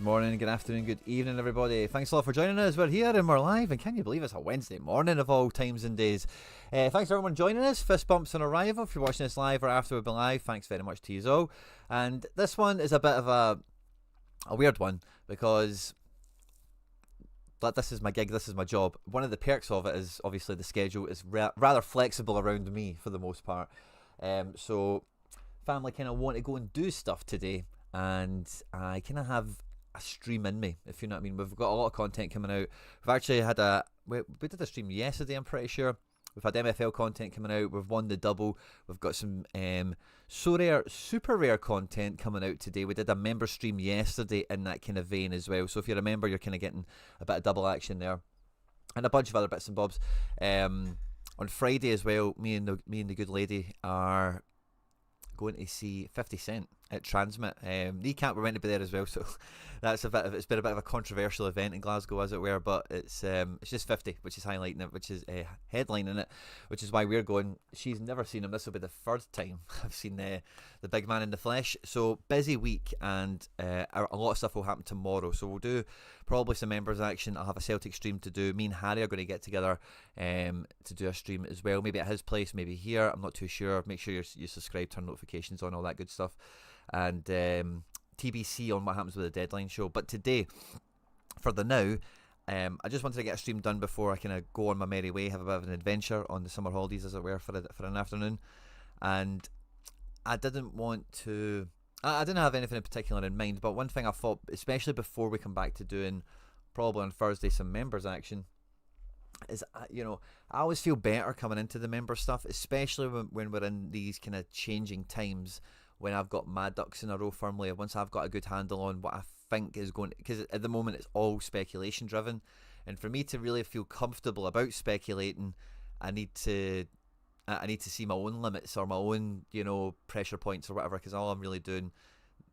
morning, good afternoon, good evening, everybody. Thanks a lot for joining us. We're here and we're live, and can you believe it's a Wednesday morning of all times and days? Thanks to everyone joining us. Fist bumps on arrival. If you're watching this live or after we've been live, thanks very much to you all. And this one is a bit of a weird one because this is my gig, this is my job. One of the perks of it is obviously the schedule is rather flexible around me for the most part. So family kind of want to go and do stuff today, and I kind of have a stream in me, if you know what I mean. We've got a lot of content coming out. We've actually had we did a stream yesterday, I'm pretty sure. We've had MFL content coming out. We've won the double. We've got some Sorare super rare content coming out today. We did a member stream yesterday in that kind of vein as well. So if you remember, you're kind of getting a bit of double action there, and a bunch of other bits and bobs. On Friday as well, me and the good lady are going to see 50 Cent at Transmit. Kneecap were meant to be there as well, so it's been a bit of a controversial event in Glasgow, as it were. But it's just 50, which is highlighting it, which is headlining it, which is why we're going. She's never seen him. This will be the third time I've seen the big man in the flesh. So busy week, and a lot of stuff will happen tomorrow. So we'll do probably some members action. I'll have a Celtic stream to do. Me and Harry are going to get together to do a stream as well. Maybe at his place, maybe here. I'm not too sure. Make sure you subscribe, turn notifications on, all that good stuff. And TBC on what happens with the deadline show. But today, for the now, I just wanted to get a stream done before I kind of go on my merry way, have a bit of an adventure on the summer holidays, as it were, for an afternoon. And I didn't want to... I didn't have anything in particular in mind, but one thing I thought, especially before we come back to doing, probably on Thursday, some members action, is, I always feel better coming into the member stuff, especially when we're in these kind of changing times, when I've got my ducks in a row firmly, once I've got a good handle on what I think is going to, because at the moment it's all speculation driven, and for me to really feel comfortable about speculating, I need to see my own limits or my own, pressure points or whatever, because all I'm really doing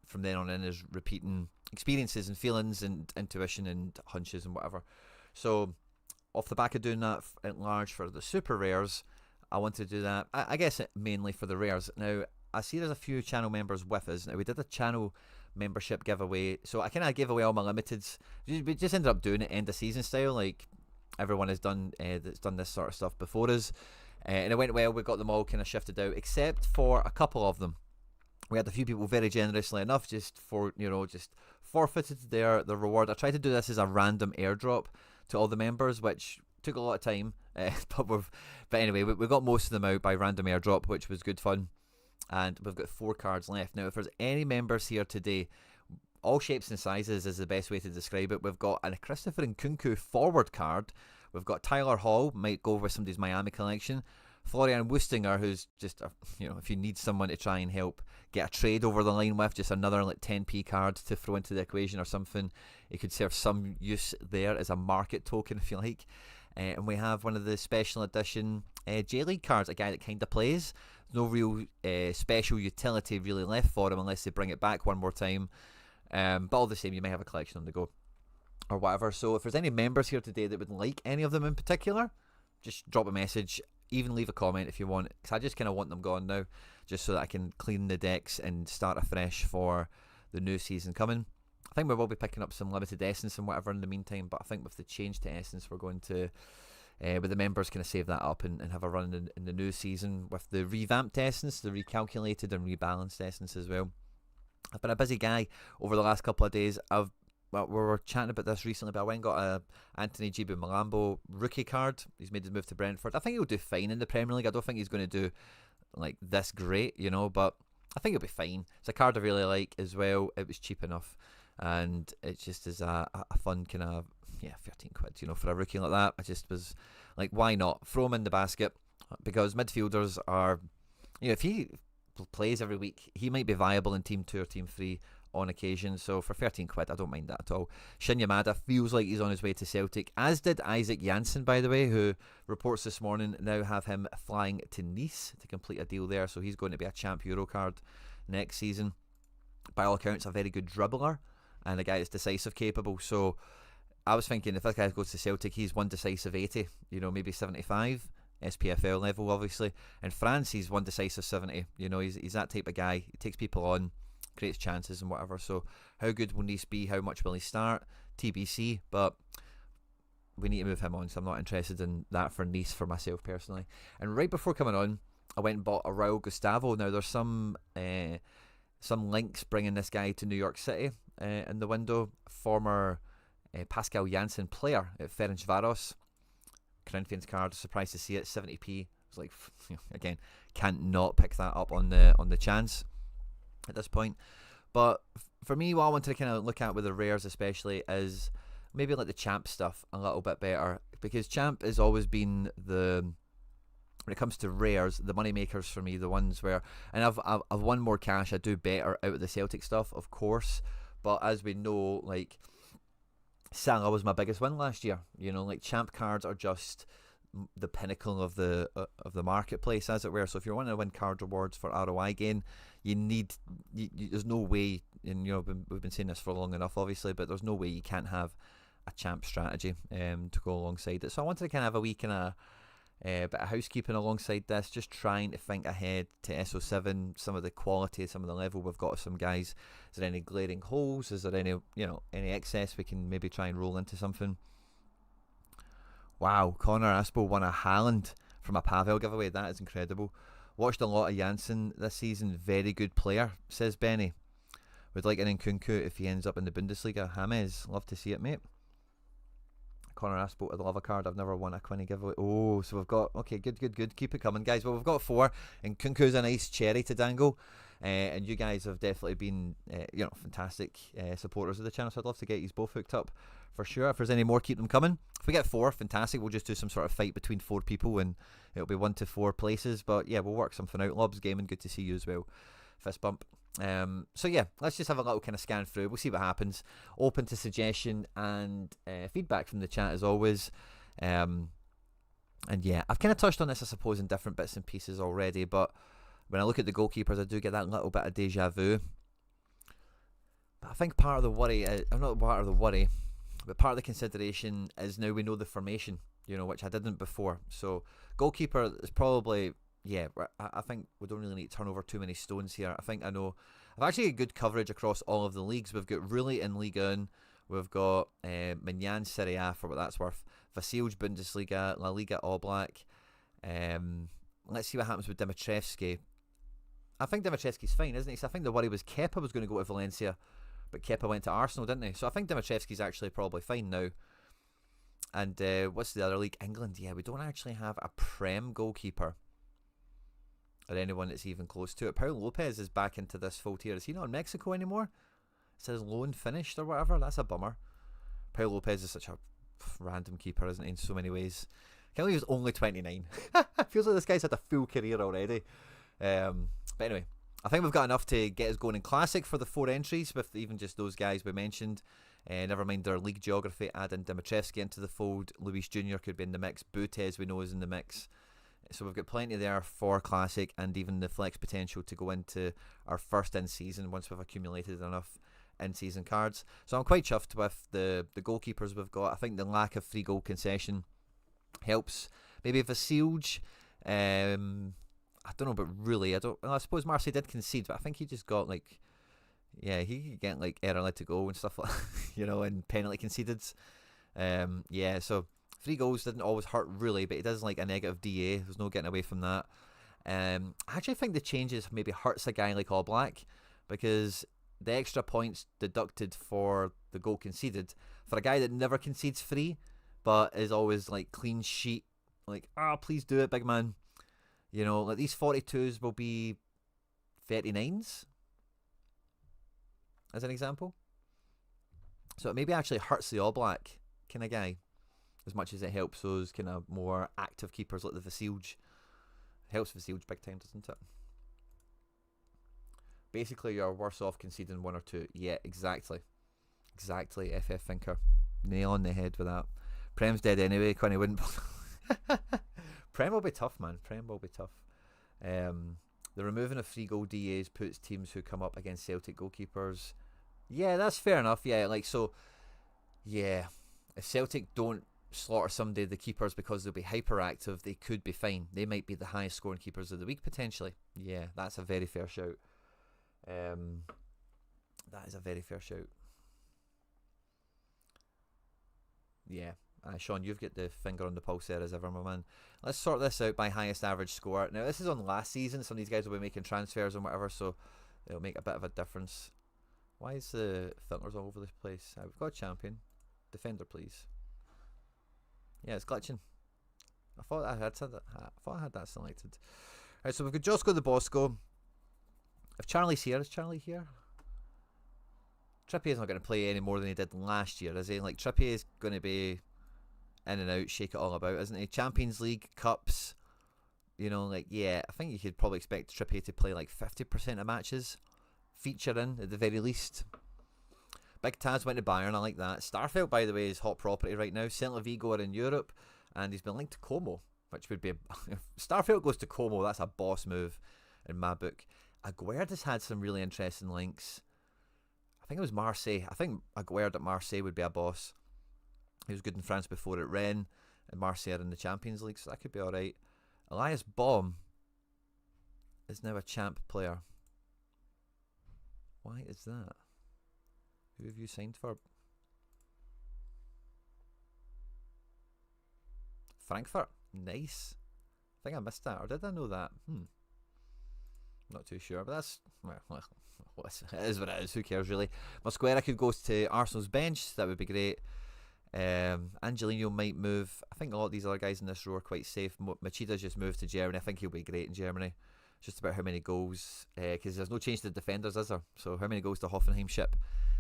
from then on in is repeating experiences and feelings and intuition and hunches and whatever. So off the back of doing that at large for the super rares, I wanted to do that, I guess mainly for the rares. Now, I see there's a few channel members with us. Now, we did a channel membership giveaway, so I kind of gave away all my limiteds. We just ended up doing it end of season style, like everyone has done that's done this sort of stuff before us, and it went well. We got them all kind of shifted out, except for a couple of them. We had a few people very generously enough just forfeited their reward. I tried to do this as a random airdrop to all the members, which took a lot of time, but anyway, we got most of them out by random airdrop, which was good fun. And we've got 4 cards left. Now, if there's any members here today, all shapes and sizes is the best way to describe it. We've got a Christopher Nkunku forward card. We've got Tyler Hall, might go with somebody's Miami collection. Florian Wustinger, who's just, if you need someone to try and help get a trade over the line with, just another 10p card to throw into the equation or something. It could serve some use there as a market token, if you like. And we have one of the special edition J-League cards, a guy that kind of plays. No real special utility really left for him unless they bring it back one more time. But all the same, you may have a collection on the go or whatever. So if there's any members here today that would like any of them in particular, just drop a message, even leave a comment if you want, because I just kind of want them gone now, just so that I can clean the decks and start afresh for the new season coming. I think we will be picking up some limited essence and whatever in the meantime, but I think with the change to essence, we're going to... with the members, kind of save that up and have a run in the new season with the revamped essence, the recalculated and rebalanced essence as well. I've been a busy guy over the last couple of days. We were chatting about this recently, but I went and got a Anthony Gibu Malambo rookie card. He's made his move to Brentford. I think he'll do fine in the Premier League. I don't think he's going to do like this great, but I think he'll be fine. It's a card I really like as well. It was cheap enough, and it just is a fun kind of... 13 quid, for a rookie like that. I just was like, why not? Throw him in the basket, because midfielders are, if he plays every week, he might be viable in Team 2 or Team 3 on occasion. So for 13 quid, I don't mind that at all. Shin Yamada feels like he's on his way to Celtic, as did Isaac Janssen, by the way, who reports this morning now have him flying to Nice to complete a deal there. So he's going to be a Champ Euro card next season. By all accounts, a very good dribbler and a guy that's decisive capable. So I was thinking, if this guy goes to Celtic, he's one decisive 80, maybe 75, SPFL level, obviously. In France, he's one decisive 70. He's that type of guy. He takes people on, creates chances and whatever. So how good will Nice be? How much will he start? TBC, but we need to move him on, so I'm not interested in that for Nice for myself personally. And right before coming on, I went and bought a Raul Gustavo. Now there's some links bringing this guy to New York City in the window. Former Pascal Janssen player at Ferencváros. Corinthians card, surprised to see it, 70p. It's like, again, can't not pick that up on the chance at this point. But for me, what I wanted to kind of look at with the rares especially is maybe like the champ stuff a little bit better, because champ has always been when it comes to rares, the money makers for me, the ones where, and I've won more cash, I do better out of the Celtic stuff, of course, but as we know, like Salah was my biggest win last year. Like champ cards are just the pinnacle of the marketplace, as it were. So if you're wanting to win card rewards for ROI gain, there's no way, and we've been saying this for long enough, obviously, but there's no way you can't have a champ strategy to go alongside it. So I wanted to kind of have a wee kind of bit of housekeeping alongside this, just trying to think ahead to SO7, some of the quality, some of the level we've got of some guys. Is there any glaring holes? Is there any excess we can maybe try and roll into something? Wow, Connor Aspo won a Haaland from a Pavel giveaway. That is incredible. Watched a lot of Janssen this season. Very good player, says Benny. Would like an Nkunku if he ends up in the Bundesliga. James, love to see it, mate. Connor Aspo, I'd love a card. I've never won a Quinny giveaway. Oh, so we've got, okay, good. Keep it coming, guys. Well, we've got 4, and Nkunku's a nice cherry to dangle. And you guys have definitely been, fantastic supporters of the channel. So I'd love to get you both hooked up for sure. If there's any more, keep them coming. If we get 4, fantastic. We'll just do some sort of fight between 4 people, and it'll be 1 to 4 places. But yeah, we'll work something out. Lobs Gaming, good to see you as well. Fist bump. So yeah, let's just have a little kind of scan through. We'll see what happens. Open to suggestion and feedback from the chat as always. And yeah, I've kind of touched on this, I suppose, in different bits and pieces already, but when I look at the goalkeepers, I do get that little bit of deja vu. But I think part of the worry, not part of the worry, but part of the consideration is now we know the formation, which I didn't before. So goalkeeper is probably, yeah, I think we don't really need to turn over too many stones here. I think I know. I've actually got good coverage across all of the leagues. We've got Rulli in Ligue 1. We've got Mignan Serie A for what that's worth. Vasilj Bundesliga, La Liga All Black. Let's see what happens with Dimitrievski. I think Dimitrievski's fine, isn't he? So I think the worry was Kepa was going to go to Valencia, but Kepa went to Arsenal, didn't he? So I think Dimitrievski's actually probably fine now. And what's the other league? England. Yeah, we don't actually have a Prem goalkeeper, or anyone that's even close to it. Paul Lopez is back into this full tier. Is he not in Mexico anymore? It says loan finished or whatever. That's a bummer. Paul Lopez is such a random keeper, isn't he, in so many ways. Can't believe he's only 29. Feels like this guy's had a full career already. But anyway, I think we've got enough to get us going in Classic for the 4 entries, with even just those guys we mentioned. Never mind their league geography. Add in Dimitrievski into the fold. Luis Jr. could be in the mix. Butez we know is in the mix. So we've got plenty there for Classic, and even the flex potential to go into our first in-season once we've accumulated enough in-season cards. So I'm quite chuffed with the goalkeepers we've got. I think the lack of free goal concession helps. Maybe Vasilj, I don't know, but really, I suppose Marseille did concede, but I think he just got he could get error led to go and stuff like and penalty conceded. So 3 goals didn't always hurt really, but it does a negative DA. There's no getting away from that. I actually think the changes maybe hurts a guy like All Black, because the extra points deducted for the goal conceded, for a guy that never concedes free, but is always clean sheet, please do it, big man. These 42s will be 39s, as an example. So it maybe actually hurts the All Black kind of guy, as much as it helps those kind of more active keepers like the Vasilj. Helps Vasilj big time, doesn't it? Basically, you're worse off conceding 1 or 2. Yeah, exactly. Exactly, FF Thinker. Nail on the head with that. Prem's dead anyway, Quinny wouldn't... Prem will be tough, man. Prem will be tough. The removing of 3 goal DAs puts teams who come up against Celtic goalkeepers... Yeah, that's fair enough. Yeah, yeah. If Celtic don't slaughter someday, the keepers, because they'll be hyperactive, they could be fine. They might be the highest scoring keepers of the week, potentially. Yeah, that's a very fair shout. That is a very fair shout. Yeah. Sean, you've got the finger on the pulse there as ever, my man. Let's sort this out by highest average score. Now, this is on last season. Some of these guys will be making transfers and whatever, so it'll make a bit of a difference. Why is the filters all over the place? We've got a champion. Defender, please. Yeah, it's glitching. I thought I had that selected. Right, so we've got Josco the Bosco. If Charlie's here, is Charlie here? Trippier's not going to play any more than he did last year, is he? Like, Trippier's going to be in and out, shake it all about, isn't he? Champions League, Cups, you know, like, yeah, I think you could probably expect Trippier to play like 50% of matches. Feature in, at the very least. Big Taz went to Bayern, I like that. Starfelt, by the way, is hot property right now. Celta Vigo are in Europe, and he's been linked to Como, which would be... if Starfelt goes to Como, that's a boss move in my book. Aguerd had some really interesting links. I think it was Marseille. I think Aguerd at Marseille would be a boss. He was good in France before at Rennes, and Marseille are in the Champions League, so that could be alright. Elias Baum is now a champ player. Why is that? Who have you signed for? Frankfurt. Nice. I think I missed that, or did I know that? Not too sure, but that's... well, it is what it is. Who cares, really? Mosquera could go to Arsenal's bench. That would be great. Angelino might move. I think a lot of these other guys in this row are quite safe. Machida's just moved to Germany. I think he'll be great in Germany. It's just about how many goals, because there's no change to the defenders, is there? So how many goals to Hoffenheim ship?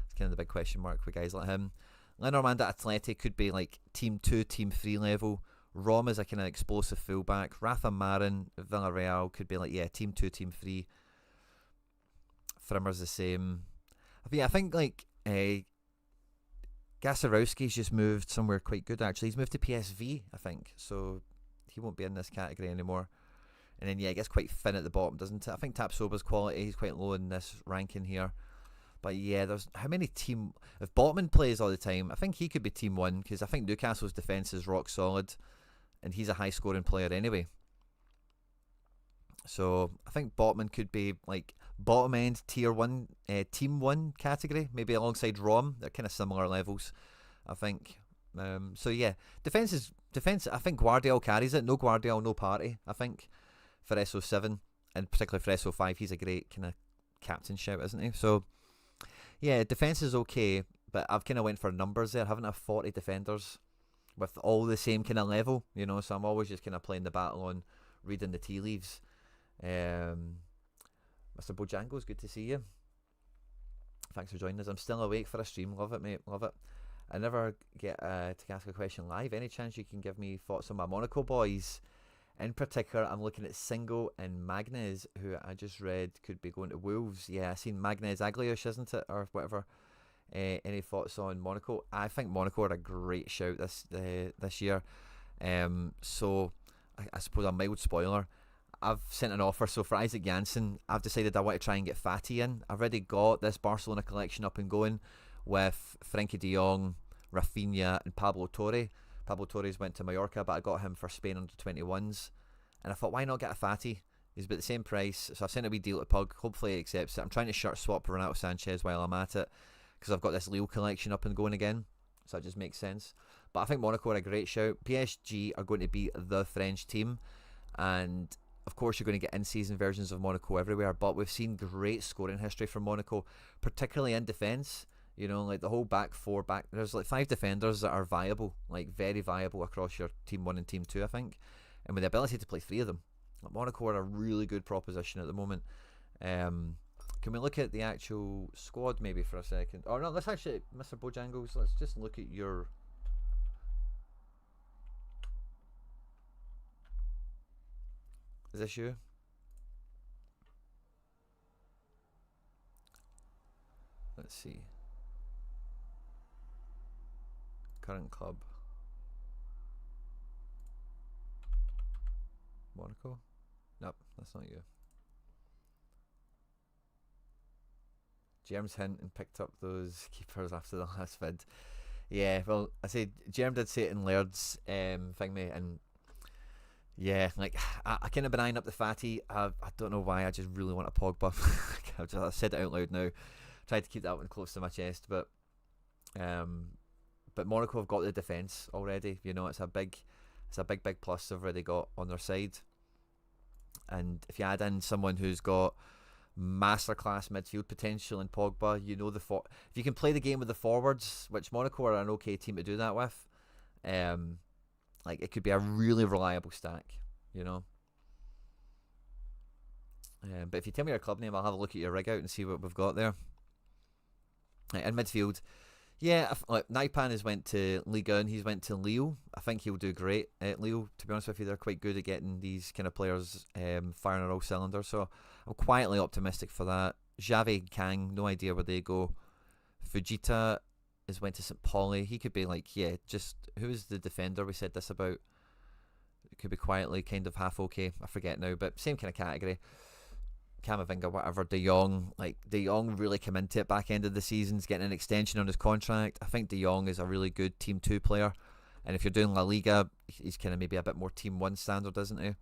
It's kind of the big question mark with guys like him. Lenormand at Atleti could be like Team 2, Team 3 level. Rom is a kind of explosive fullback. Rafa Marin, Villarreal could be like, yeah, Team 2, Team 3. Frimmer's the same. I think like Gasarowski's just moved somewhere quite good, actually. He's moved to PSV, I think, so he won't be in this category anymore. And then, yeah, it gets quite thin at the bottom, doesn't it? I think Tapsoba's quality, he's quite low in this ranking here. But yeah, there's how many team... If Botman plays all the time, I think he could be Team 1, because I think Newcastle's defence is rock solid, and he's a high-scoring player anyway. So I think Botman could be like bottom end Tier 1, Team 1 category, maybe alongside Rom. They're kind of similar levels, I think. So yeah, defence. I think Guardiola carries it. No Guardiola, no party, I think, for SO7, and particularly for SO5. He's a great kind of captain shout, isn't he? So yeah, defence is okay, but I've kind of went for numbers there. Haven't have 40 defenders with all the same kind of level, you know. So I'm always just kind of playing the battle on reading the tea leaves. Mr. Bojangles, good to see you. Thanks for joining us. I'm still awake for a stream. Love it, mate. Love it. I never get to ask a question live. Any chance you can give me thoughts on my Monaco boys? In particular, I'm looking at Singo and Magnez, who I just read could be going to Wolves. Yeah, I seen Magnez Agliush, isn't it, or whatever. Any thoughts on Monaco? I think Monaco are a great shout this year. So I suppose a mild spoiler. I've sent an offer, so for Isaac Janssen, I've decided I want to try and get Fati in. I've already got this Barcelona collection up and going with Frenkie de Jong, Rafinha and Pablo Torre. Pablo Torres went to Mallorca, but I got him for Spain under 21s. And I thought, why not get a Fati? He's about the same price, so I've sent a wee deal to Pug. Hopefully he accepts it. I'm trying to shirt swap Renato Sanchez while I'm at it, because I've got this Lille collection up and going again, so that just makes sense. But I think Monaco are a great shout. PSG are going to be the French team, and of course, you're going to get in-season versions of Monaco everywhere, but we've seen great scoring history from Monaco, particularly in defence. You know, like the whole back four, there's like 5 defenders that are viable, like very viable across your Team 1 and Team 2, I think. And with the ability to play 3 of them, like Monaco are a really good proposition at the moment. Can we look at the actual squad maybe for a second? Oh no, let's actually, Mr. Bojangles, let's just look at your... Is this you? Let's see. Current club. Monaco? Nope, that's not you. Jerem's hint and picked up those keepers after the last vid. Yeah, well, I said Jerem did say it in Laird's thing, mate, and yeah, like I kind of been eyeing up the Fati. I don't know why. I just really want a Pogba. I said it out loud now. tried to keep that one close to my chest, but Monaco have got the defence already. You know, it's a big plus they've already got on their side. And if you add in someone who's got masterclass midfield potential in Pogba, you know, if you can play the game with the forwards, which Monaco are an okay team to do that with, like it could be a really reliable stack, you know. But if you tell me your club name, I'll have a look at your rig out and see what we've got there. In midfield, yeah, like Naipan has went to Ligue 1, he's went to Lille. I think he'll do great at Lille, to be honest with you. They're quite good at getting these kind of players firing on all cylinders, so I'm quietly optimistic for that. Xavi, Kang, no idea where they go. Fujita has went to St. Pauli. He could be like, yeah, just, who is the defender we said this about? It could be quietly kind of half okay, I forget now, but same kind of category. Camavinga, whatever. De Jong really came into it back end of the season. He's getting an extension on his contract. I think De Jong is a really good Team 2 player, and if you're doing La Liga, he's kind of maybe a bit more Team 1 standard, isn't he?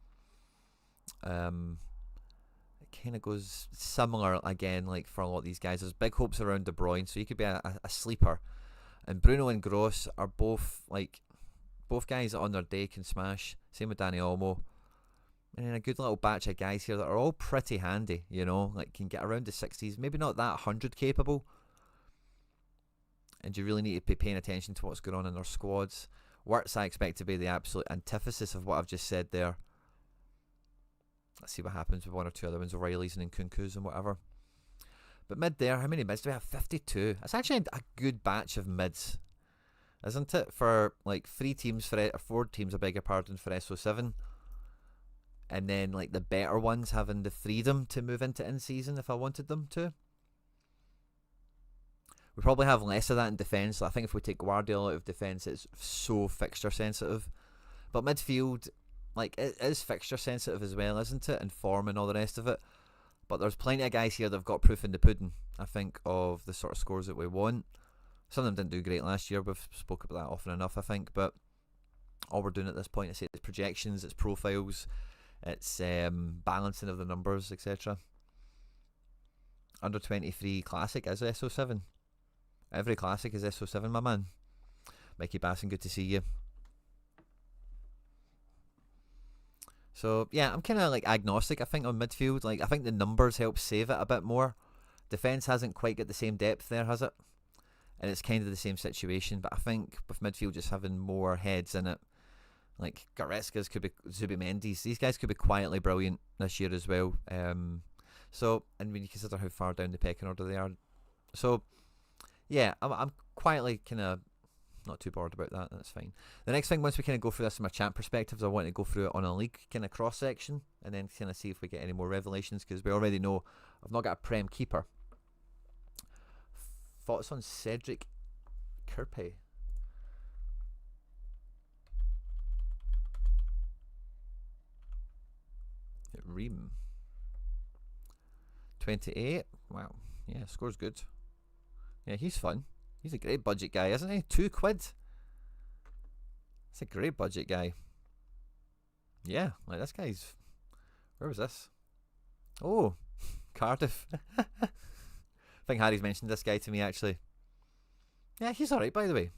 It kind of goes similar again, like for a lot of these guys. There's big hopes around De Bruyne, so he could be a sleeper. And Bruno and Gross are both guys that on their day can smash. Same with Dani Olmo. And a good little batch of guys here that are all pretty handy, you know, like can get around the 60s, maybe not that 100 capable. And you really need to be paying attention to what's going on in their squads. Wirtz I expect to be the absolute antithesis of what I've just said there. Let's see what happens with one or two other ones, O'Reilly's and Nkunku's and whatever. But mid there, how many mids do we have? 52. That's actually a good batch of mids, isn't it? For like 4 teams, I beg your pardon, for SO7. And then like the better ones having the freedom to move into in-season if I wanted them to. We probably have less of that in defence. I think if we take Guardiola out of defence, it's so fixture sensitive. But midfield, like, it is fixture sensitive as well, isn't it? And form and all the rest of it. But there's plenty of guys here that have got proof in the pudding, I think, of the sort of scores that we want. Some of them didn't do great last year. We've spoke about that often enough, I think. But all we're doing at this point is it's projections, it's profiles, it's balancing of the numbers, etc. Under 23 Classic is SO7. Every Classic is SO7, my man. Mikey Basson, good to see you. So, yeah, I'm kind of like agnostic, I think, on midfield. Like, I think the numbers help save it a bit more. Defence hasn't quite got the same depth there, has it? And it's kind of the same situation. But I think with midfield just having more heads in it, like Goretzka's could be Zubimendi's. These guys could be quietly brilliant this year as well. So, and when you consider how far down the pecking order they are. So, yeah, I'm quietly kind of not too bored about that. That's fine. The next thing, once we kind of go through this from a champ perspective, is I want to go through it on a league kind of cross section and then kind of see if we get any more revelations, because we already know I've not got a Prem keeper. Thoughts on Cedric Kirpe? Ream 28. Wow. Yeah, score's good. Yeah, he's fun. He's a great budget guy, isn't he? £2. It's a great budget guy. Yeah, like this guy's... Where was this? Oh, Cardiff. I think Harry's mentioned this guy to me, actually. Yeah, he's alright, by the way.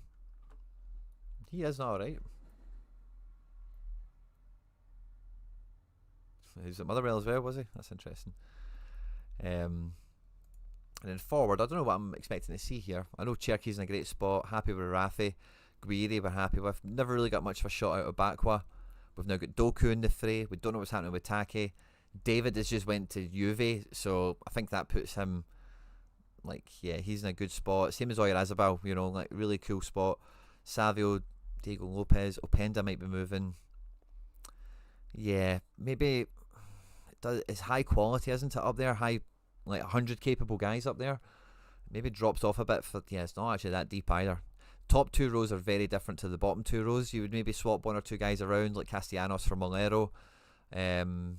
He is alright. He was at Motherwell as well, was he? That's interesting. And then forward, I don't know what I'm expecting to see here. I know Cherky's in a great spot. Happy with Rafi. Guiri we're happy with. Never really got much of a shot out of Bakwa. We've now got Doku in the fray. We don't know what's happening with Take. David has just went to Juve, so I think that puts him, like, yeah, he's in a good spot. Same as Oyarzabal, you know, like, really cool spot. Savio, Diego Lopez, Openda might be moving. Yeah, maybe it's high quality, isn't it, up there? High, like 100 capable guys up there. Maybe drops off a bit for, yeah, it's not actually that deep either. Top 2 rows are very different to the bottom 2 rows. You would maybe swap 1 or 2 guys around, like Castellanos for Molero, and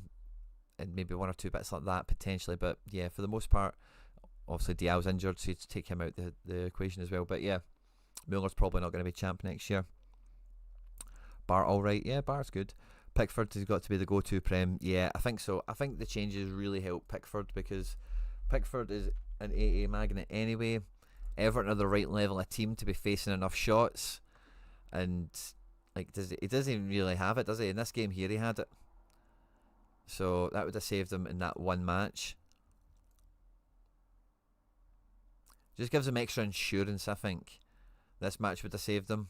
maybe 1 or 2 bits like that potentially. But yeah, for the most part, obviously Dial's injured, so you take him out the equation as well. But yeah, Muller's probably not going to be champ next year. Bart alright, yeah, Bart's good. Pickford has got to be the go-to Prem. Yeah, I think so. I think the changes really help Pickford, because Pickford is an 8A magnet anyway. Everton are the right level of team to be facing enough shots, and like he doesn't even really have it, does he? In this game here, he had it, so that would have saved him in that one match. Just gives him extra insurance, I think. This match would have saved him.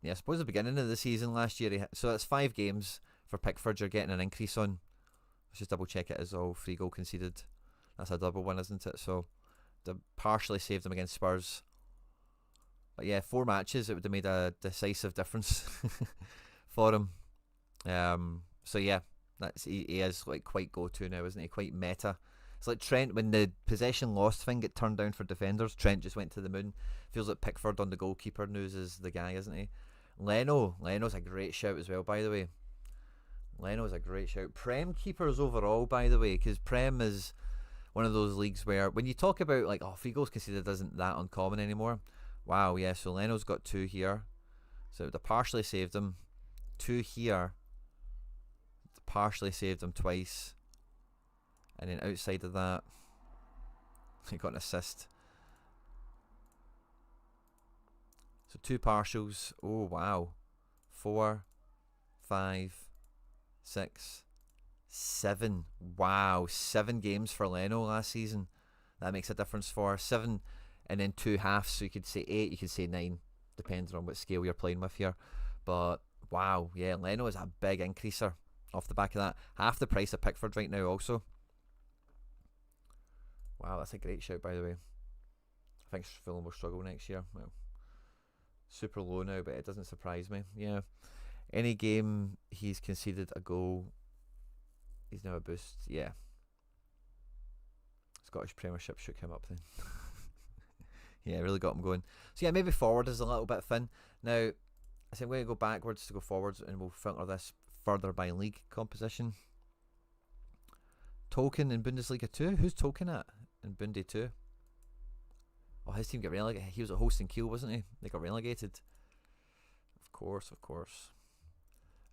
Yeah, I suppose the beginning of the season last year, so that's 5 games for Pickford. You're getting an increase on. Let's just double check it as all 3 goal conceded. That's a double one, isn't it? So they partially saved him against Spurs. But yeah, 4 matches, it would have made a decisive difference for him. So yeah, he is like quite go-to now, isn't he? Quite meta. It's like Trent, when the possession lost thing get turned down for defenders, Trent just went to the moon. Feels like Pickford on the goalkeeper news is the guy, isn't he? Leno's a great shout as well, by the way. Leno's a great shout. Prem keepers overall, by the way, because Prem is one of those leagues where when you talk about like, oh, 3 goals conceded isn't that uncommon anymore. Wow, yeah, so Leno's got 2 here. So it would have partially saved him. 2 here. Partially saved him twice. And then outside of that, he got an assist. So 2 partials. Oh, wow. 4, 5, 6, 7. Wow, 7 games for Leno last season. That makes a difference for 7, and then 2 halves. So you could say 8, you could say 9, depending on what scale you're playing with here. But wow, yeah, Leno is a big increaser off the back of that. Half the price of Pickford right now, also. Wow, that's a great shout, by the way. I think Fulham will struggle next year. Well, super low now, but it doesn't surprise me. Yeah, any game he's conceded a goal, he's now a boost. Yeah, Scottish Premiership shook him up then. Yeah, really got him going. So yeah, maybe forward is a little bit thin. Now, I think we're going to go backwards to go forwards, and we'll filter this further by league composition. Tolkien in Bundesliga 2. Who's Tolkien at in Bunde 2? Oh, his team got relegated. He was at Holstein Kiel, wasn't he? They got relegated. Of course.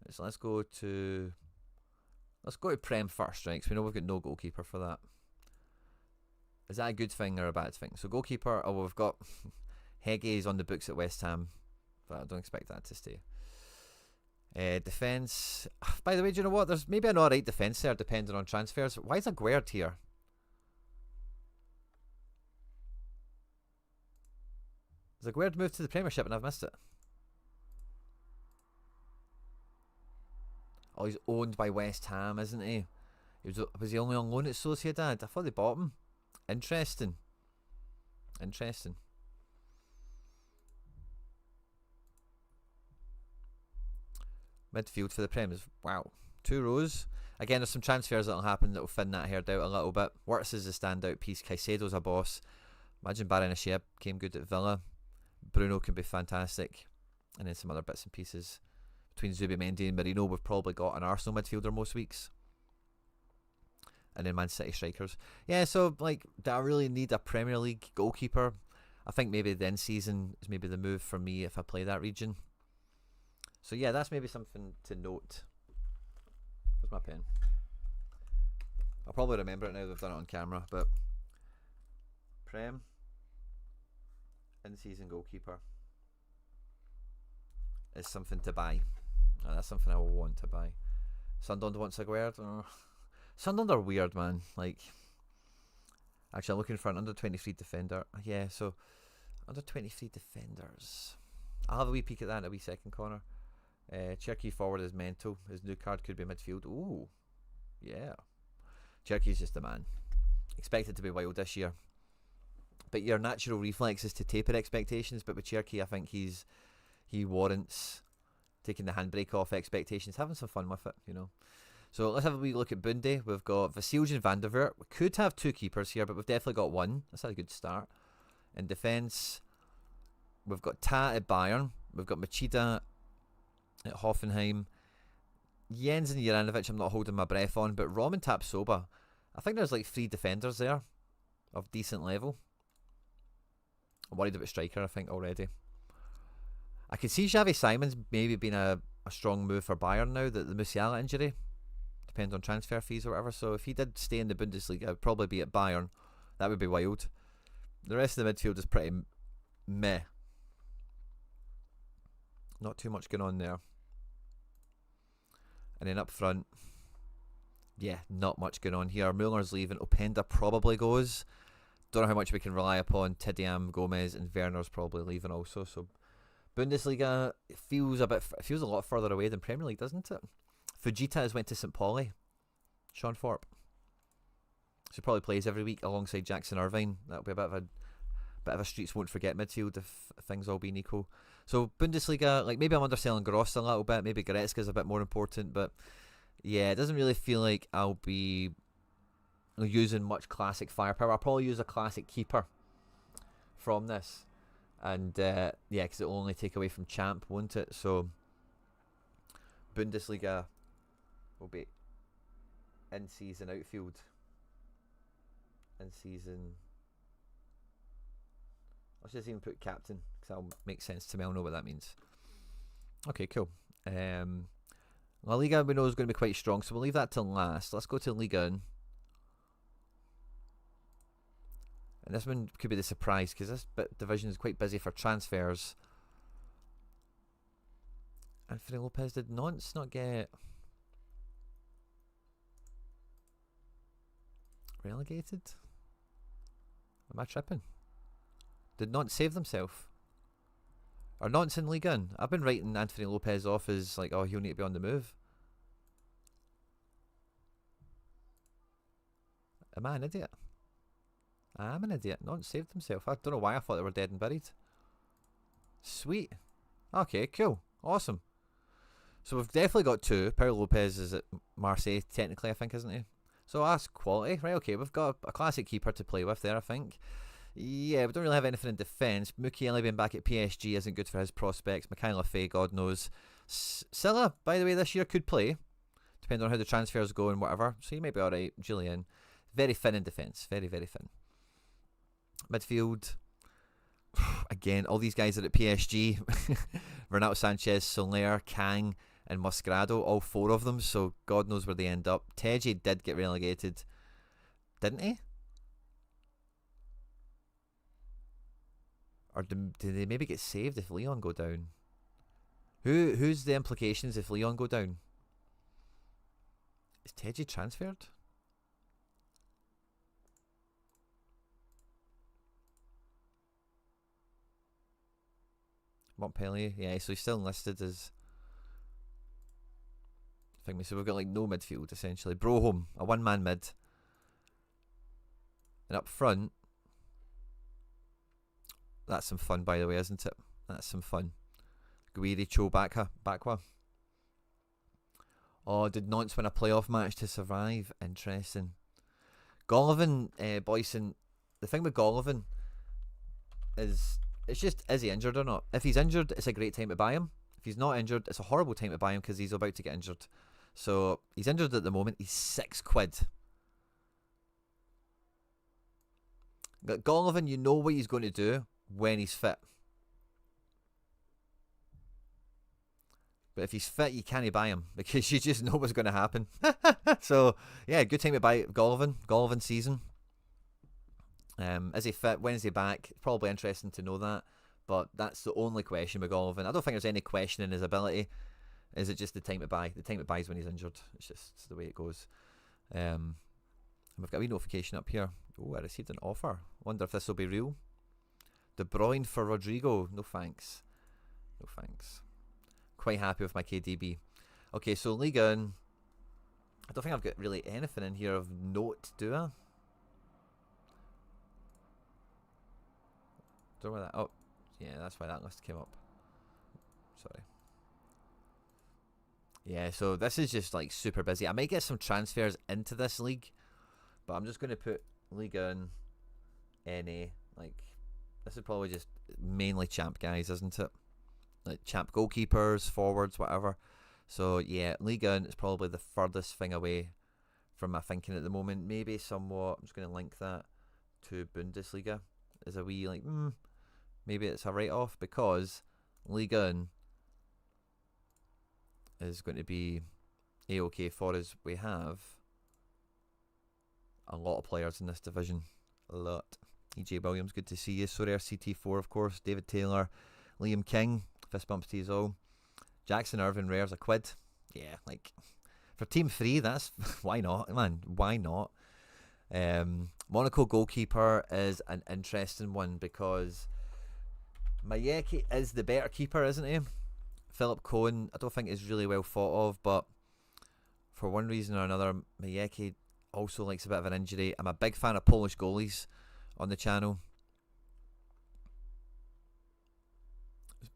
So let's go to Prem first, right? Because we know we've got no goalkeeper for that. Is that a good thing or a bad thing? So goalkeeper, well, we've got Hege on the books at West Ham, but I don't expect that to stay. Defence. By the way, do you know what? There's maybe an alright defence there, depending on transfers. Why is Aguerd here? Has Aguerd moved to the Premiership and I've missed it? Oh, he's owned by West Ham, isn't he? Was he only on loan at Sociedad? I thought they bought him. Interesting. Midfield for the Prem is, wow, 2 rows. Again, there's some transfers that'll happen that'll thin that herd out a little bit. Wirtz is a standout piece. Caicedo's a boss. Imagine Barrenechea came good at Villa. Bruno can be fantastic. And then some other bits and pieces. Between Zubimendi and Merino, we've probably got an Arsenal midfielder most weeks. And then Man City strikers. Yeah, so like, do I really need a Premier League goalkeeper? I think maybe the end season is maybe the move for me if I play that region. So yeah, that's maybe something to note. Where's my pen? I'll probably remember it now that I've done it on camera, but Prem, in-season goalkeeper is something to buy. That's something I will want to buy. Sunderland wants Aguerd. Sunderland are weird, man. Like, actually, I'm looking for an under 23 defender. Yeah, so under 23 defenders. I'll have a wee peek at that in a wee second, Connor. Cherky forward is mental. His new card could be midfield. Ooh, yeah. Cherky's just a man. Expect it to be wild this year. But your natural reflex is to taper expectations. But with Cherky, I think he warrants taking the handbrake off expectations, having some fun with it, you know. So let's have a wee look at Bunde. We've got Vasilje and Van der Voort. We could have 2 keepers here, but we've definitely got 1. That's a good start. In defence, we've got Ta at Bayern. We've got Machida at Hoffenheim. Jens and Juranovic, I'm not holding my breath on, but Roman Tapsoba, I think there's like 3 defenders there of decent level. I'm worried about striker, I think, already. I can see Xavi Simons maybe being a strong move for Bayern now that the Musiala injury. depends on transfer fees or whatever. So if he did stay in the Bundesliga, it would probably be at Bayern. That would be wild. The rest of the midfield is pretty meh. Not too much going on there. And then up front, yeah, not much going on here. Muller's leaving. Openda probably goes. Don't know how much we can rely upon. Tidiam, Gomez, and Werner's probably leaving also. So Bundesliga feels a lot further away than Premier League, doesn't it? Fujita has went to St. Pauli. Sean Thorpe. So he probably plays every week alongside Jackson Irvine. That'll be a bit of a streets won't forget midfield if things all being equal. So Bundesliga, like maybe I'm underselling Gross a little bit. Maybe Goretzka's a bit more important, but yeah, it doesn't really feel like I'll be using much classic firepower. I'll probably use a classic keeper from this, and yeah, because it'll only take away from Champ, won't it? So Bundesliga will be in-season outfield. In-season. I'll just even put captain because that'll make sense to me. I'll know what that means. Okay, cool. La Liga we know is going to be quite strong, so we'll leave that till last. Let's go to Liga 1. And this one could be the surprise because this division is quite busy for transfers. Anthony Lopez, did Nantes not get relegated? Am I tripping? Did Nantes save themselves? Are Nantes in Ligue 1? I've been writing Anthony Lopez off as like, oh, he'll need to be on the move. Am I an idiot? I am an idiot. Nantes saved themselves. I don't know why I thought they were dead and buried. Sweet. Okay, cool. Awesome. So we've definitely got two. Paul Lopez is at Marseille, technically, I think, isn't he? So that's quality. Right, okay, we've got a classic keeper to play with there, I think. Yeah, we don't really have anything in defence. Mukiele being back at PSG isn't good for his prospects. Mikhail Lafay, God knows. Silla, by the way, this year could play, depending on how the transfers go and whatever. So he might be alright. Julian, very thin in defence. Very, very thin. Midfield, again, all these guys are at PSG. Renato Sanchez, Soler, Kang, and Moscardo, all four of them. So God knows where they end up. Teji did get relegated, didn't he? Or do they maybe get saved if Leon go down? Who's the implications if Leon go down? Is Teji transferred? Montpellier, yeah, so he's still listed as thing. So we've got like no midfield essentially. Broholm, a one-man mid, and up front. That's some fun, by the way, isn't it? That's some fun. Guiri, Cho, Bakwa. Oh, did Nantes win a playoff match to survive? Interesting. Golovin, Boyson. The thing with Golovin is, it's just, is he injured or not? If he's injured, it's a great time to buy him. If he's not injured, it's a horrible time to buy him because he's about to get injured. So he's injured at the moment. He's £6. Golovin, you know what he's going to do when he's fit. But if he's fit, you can't buy him because you just know what's going to happen. So, yeah, good time to buy Golovin season. Is he fit? When is he back? It's probably interesting to know that. But that's the only question with Golovin. I don't think there's any question in his ability. Is it just the time to buy? The time to buy is when he's injured. It's just the way it goes. We've got a wee notification up here. Oh, I received an offer. Wonder if this will be real. De Bruyne for Rodrigo. No thanks. No thanks. Quite happy with my KDB. Okay, so Ligue 1. I don't think I've got really anything in here of note, do I? Don't know where that. Oh, yeah, that's why that list came up. Sorry. Yeah, so this is just like super busy. I might get some transfers into this league, but I'm just going to put Ligue 1 NA. Like, this is probably just mainly champ guys, isn't it? Like champ goalkeepers, forwards, whatever. So yeah, Ligue 1 is probably the furthest thing away from my thinking at the moment. Maybe somewhat. I'm just going to link that to Bundesliga as a wee like, maybe it's a write-off because Ligue 1 is going to be A-OK for us. We have a lot of players in this division. A lot. EJ Williams, good to see you. Sorare CT4, of course. David Taylor, Liam King, fist bumps to you all. Jackson Irvin, rares a quid. Yeah, like, for Team 3, that's, why not, man? Why not? Monaco Goalkeeper is an interesting one because Mayeki is the better keeper, isn't he? Philip Cohen, I don't think is really well thought of, but for one reason or another, Mayeki also likes a bit of an injury. I'm a big fan of Polish goalies on the channel.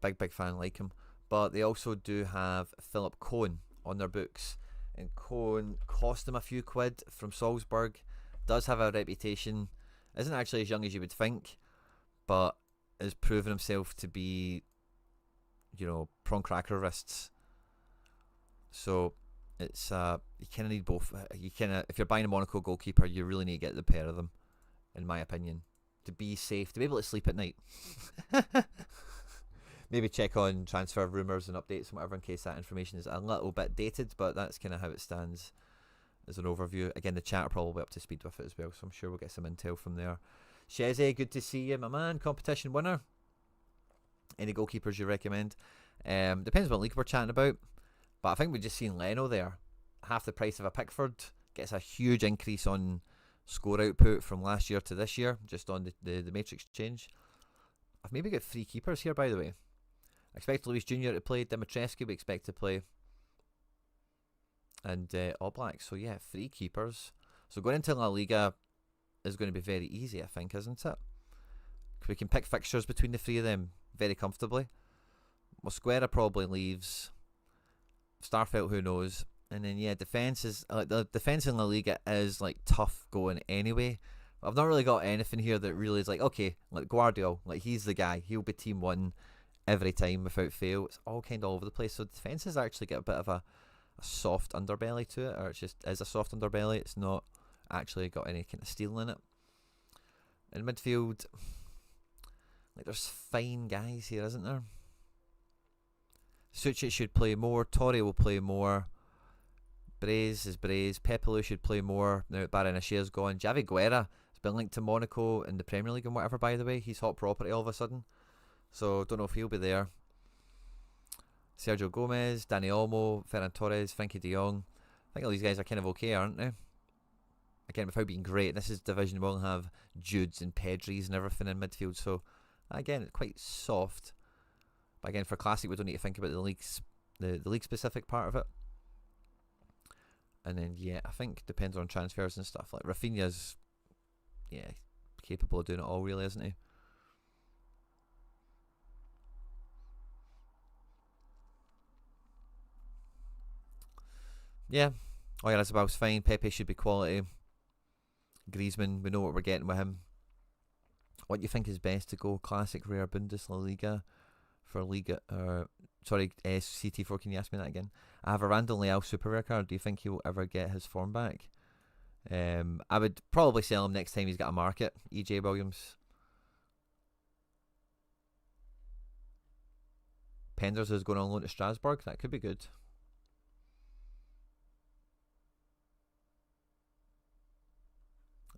Big fan, like him. But they also do have Philip Cohen on their books. And Cohen cost them a few quid from Salzburg. Does have a reputation. Isn't actually as young as you would think. But has proven himself to be, you know, prawn cracker wrists. So it's you kind of need both. You kind of, if you're buying a Monaco goalkeeper, you really need to get the pair of them, in my opinion, to be safe, to be able to sleep at night. Maybe check on transfer rumours and updates and whatever in case that information is a little bit dated, but that's kind of how it stands as an overview. Again, the chat are probably up to speed with it as well, so I'm sure we'll get some intel from there. Sheze, good to see you, my man. Competition winner. Any goalkeepers you recommend? Depends what league we're chatting about, but I think we've just seen Leno there. Half the price of a Pickford. Gets a huge increase on score output from last year to this year, just on the matrix change. I've maybe got 3 keepers here, by the way. I expect Luis Jr. to play. Dimitrescu we expect to play. And Oblak. So yeah, 3 keepers. So going into La Liga is going to be very easy, I think, isn't it? We can pick fixtures between the 3 of them very comfortably. Mosquera probably leaves. Starfelt, who knows? And then yeah, defense is the defense in La Liga is like tough going anyway. I've not really got anything here that really is like, okay, like Guardiola, like he's the guy. He'll be team 1 every time without fail. It's all kind of all over the place. So defense has actually got a bit of a soft underbelly to it, or it just is a soft underbelly. It's not actually got any kind of steel in it. In midfield, like there's fine guys here, isn't there? Sucic should play more. Torre will play more. Braze is Braze. Pepelu should play more now that Baranashir's gone. Javi Guerra has been linked to Monaco in the Premier League and whatever, by the way. He's hot property all of a sudden. So don't know if he'll be there. Sergio Gomez, Dani Olmo, Ferran Torres, Frankie de Jong. I think all these guys are kind of okay, aren't they? Again, without being great, this is division we'll have Judes and Pedris and everything in midfield. So again, it's quite soft. But again, for Classic, we don't need to think about the league specific part of it. And then yeah, I think depends on transfers and stuff. Like Rafinha's, yeah, capable of doing it all, really, isn't he? Yeah. Oh yeah, that's about fine. Pepe should be quality. Griezmann, we know what we're getting with him. What do you think is best to go? Classic, Rare, Bundesliga for Liga? Sorry, CT4. Can you ask me that again? I have a Randall Leal super rare card. Do you think he'll ever get his form back? I would probably sell him next time he's got a market. EJ Williams. Penders is going on loan to Strasbourg. That could be good.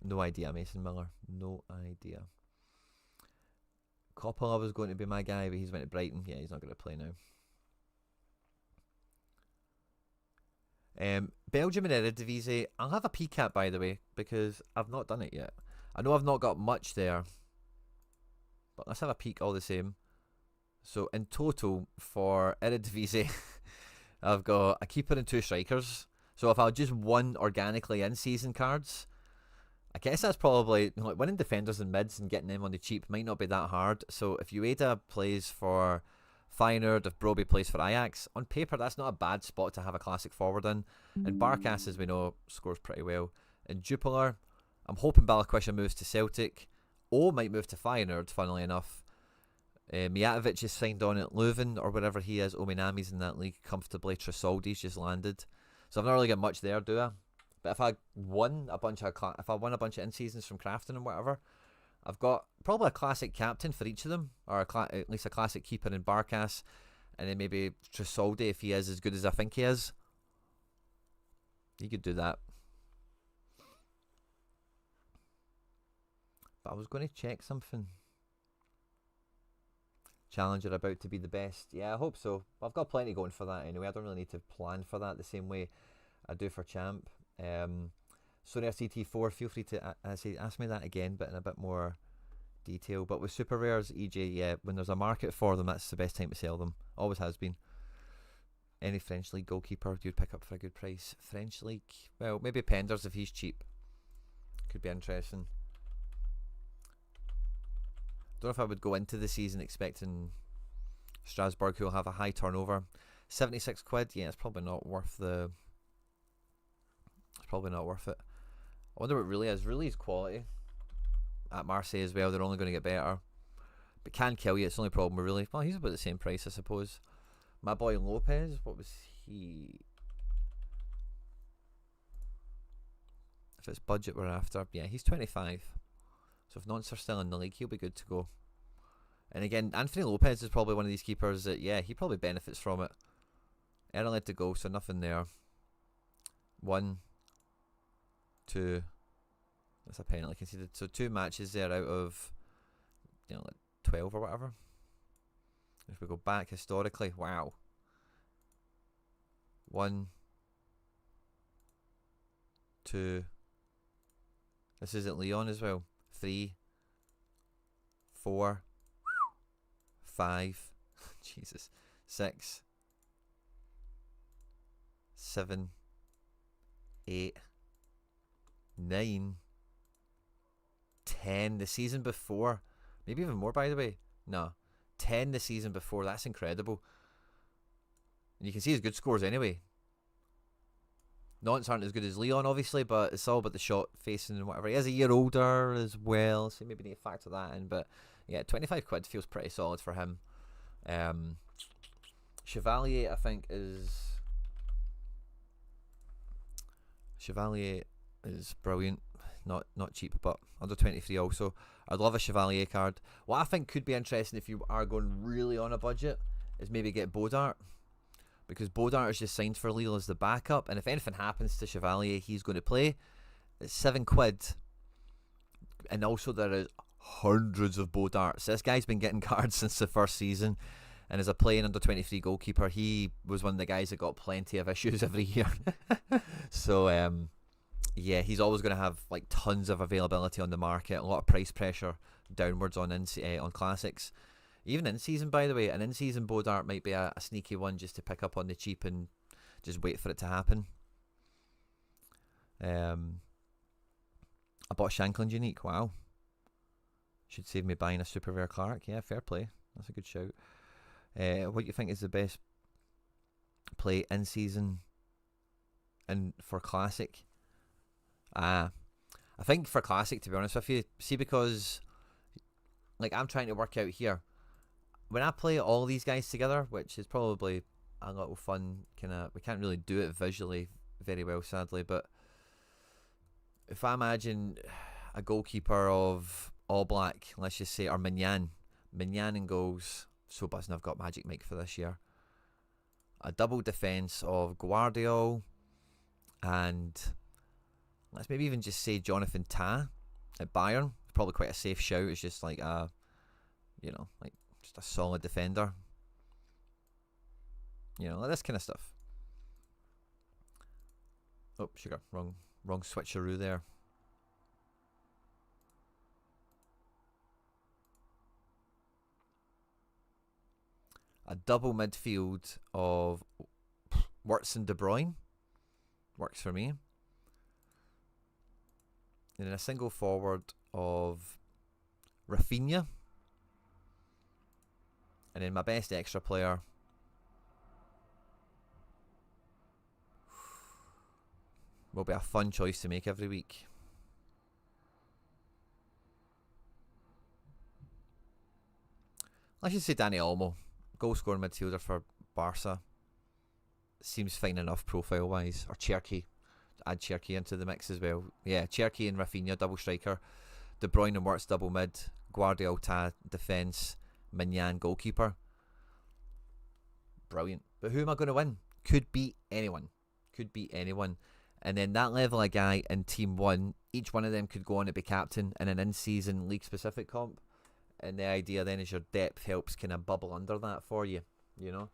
No idea, Mason Miller. No idea. Coppola was going to be my guy, but he's went to Brighton. Yeah, he's not going to play now. Belgium and Eredivisie. I'll have a peek at, by the way, because I've not done it yet. I know I've not got much there, but let's have a peek all the same. So in total for Eredivisie, I've got a keeper and 2 strikers. So if I just won organically in season cards, I guess that's probably, like, winning defenders and mids and getting them on the cheap might not be that hard. So if Ueda plays for Feyenoord, if Broby plays for Ajax, on paper that's not a bad spot to have a classic forward in. And Barkas, as we know, scores pretty well. And Jupiler, I'm hoping Balikwisha moves to Celtic. O might move to Feyenoord, funnily enough. Mijatovic is signed on at Leuven or wherever he is. Ominami's in that league comfortably. Trisoldi's just landed. So I've not really got much there, do I? But if I won a bunch of in seasons from crafting and whatever, I've got probably a classic captain for each of them, or at least a classic keeper in Barkas, and then maybe Trisoldi if he is as good as I think he is. He could do that. But I was going to check something. Challenger about to be the best. Yeah, I hope so. I've got plenty going for that anyway. I don't really need to plan for that the same way I do for Champ. Sorare CT4, feel free to ask me that again, but in a bit more detail. But with super rares, EJ, yeah, when there's a market for them, that's the best time to sell them. Always has been. Any French League goalkeeper you'd pick up for a good price? French League? Well, maybe Penders if he's cheap. Could be interesting. Don't know if I would go into the season expecting Strasbourg, who will have a high turnover. 76 quid, yeah, it's probably not worth the... It's probably not worth it. I wonder what really is. Really is quality. At Marseille as well, they're only going to get better. But can kill you, it's the only problem with really... Well, he's about the same price, I suppose. My boy Lopez, what was he? If it's budget we're after, yeah, he's 25. So if Nantes are still in the league, he'll be good to go. And again, Anthony Lopez is probably one of these keepers that, yeah, he probably benefits from it. Early to go, so nothing there. 1, 2. That's a penalty conceded. So 2 matches there out of, you know, like 12 or whatever. If we go back historically, wow. 1, 2. This isn't Leon as well. 3, 4, 5. Jesus. 6, 7, 8, 9, 10. The season before. Maybe even more, by the way. No. 10 the season before. That's incredible. And you can see his good scores anyway. Nantes aren't as good as Leon, obviously, but it's all about the shot facing and whatever. He is a year older as well, so maybe need to factor that in. But yeah, 25 quid feels pretty solid for him. Chevalier, I think, is... Chevalier is brilliant. Not cheap, but under 23 also. I'd love a Chevalier card. What I think could be interesting if you are going really on a budget is maybe get Bodart. Because Bodart is just signed for Lille as the backup, and if anything happens to Chevalier, he's going to play. It's 7 quid. And also there is hundreds of Bodarts. This guy's been getting cards since the first season. And as a playing under 23 goalkeeper, he was one of the guys that got plenty of issues every year. So, yeah, he's always going to have like tons of availability on the market, a lot of price pressure downwards on on classics. Even in season, by the way, an in season Bodart might be a sneaky one just to pick up on the cheap and just wait for it to happen. I bought Shankland Unique. Wow, should save me buying a super rare Clark. Yeah, fair play. That's a good shout. What do you think is the best play in season and for classic? I think for classic, to be honest with you, see, because like I'm trying to work out here, when I play all these guys together, which is probably a lot of fun, we can't really do it visually very well, sadly, but if I imagine a goalkeeper of All Black, let's just say, or Mignan in goals, so buzzing I've got Magic Mike for this year, a double defence of Guardiol, and let's maybe even just say Jonathan Tah at Bayern. Probably quite a safe shout. It's just like a, you know, like just a solid defender. You know, like this kind of stuff. Oh, sugar. Wrong switcheroo there. A double midfield of Wirtz and De Bruyne works for me. And then a single forward of Rafinha. And then my best extra player, will be a fun choice to make every week. Let's just say Dani Olmo, goal scoring midfielder for Barca. Seems fine enough profile wise. Or Cherki. Add Cherki into the mix as well. Yeah, Cherki and Rafinha, double striker. De Bruyne and Wirtz, double mid. Guardiola, defence. Mignan, goalkeeper. Brilliant. But who am I going to win? Could be anyone. And then that level of guy in Team 1, each one of them could go on to be captain in an in-season league-specific comp. And the idea then is your depth helps kind of bubble under that for you, you know.